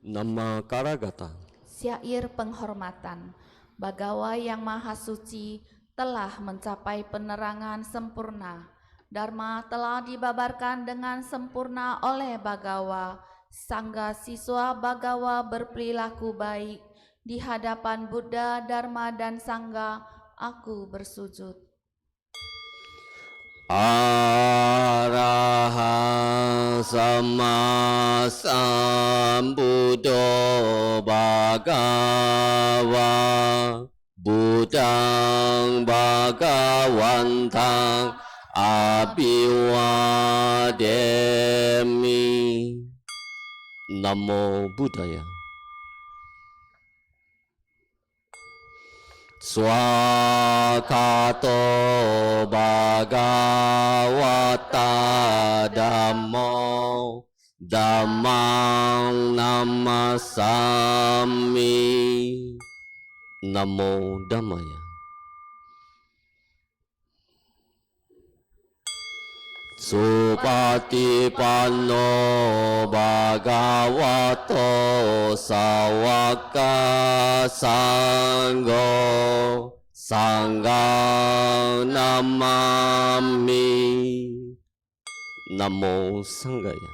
Nama Karagata. Syair penghormatan. Bagawa yang maha suci telah mencapai penerangan sempurna. Dharma telah dibabarkan dengan sempurna oleh Bagawa. Sangga siswa Bagawa berperilaku baik. Di hadapan Buddha, Dharma, dan Sangga, aku bersujud. Araha sama sambuddho Bhagawa Buddhang Bhagawantang Abhiwademi Namo Buddhaya. Swakato Bhagavata Dhammo Dhammang Namasami. Namo Dhammaya. Supatipanno Bhagavato Sawaka Sangho Sanghang Namami. Namo Sanghaya.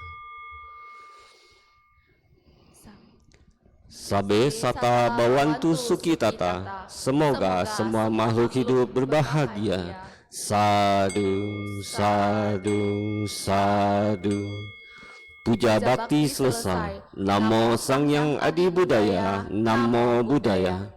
Sabe sata bawantu sukitata. Semoga semua makhluk hidup berbahagia. Sadu, sadu, sadu. Puja bakti selesai. Namo Sang Yang Adi Budaya. Namo Buddhaya.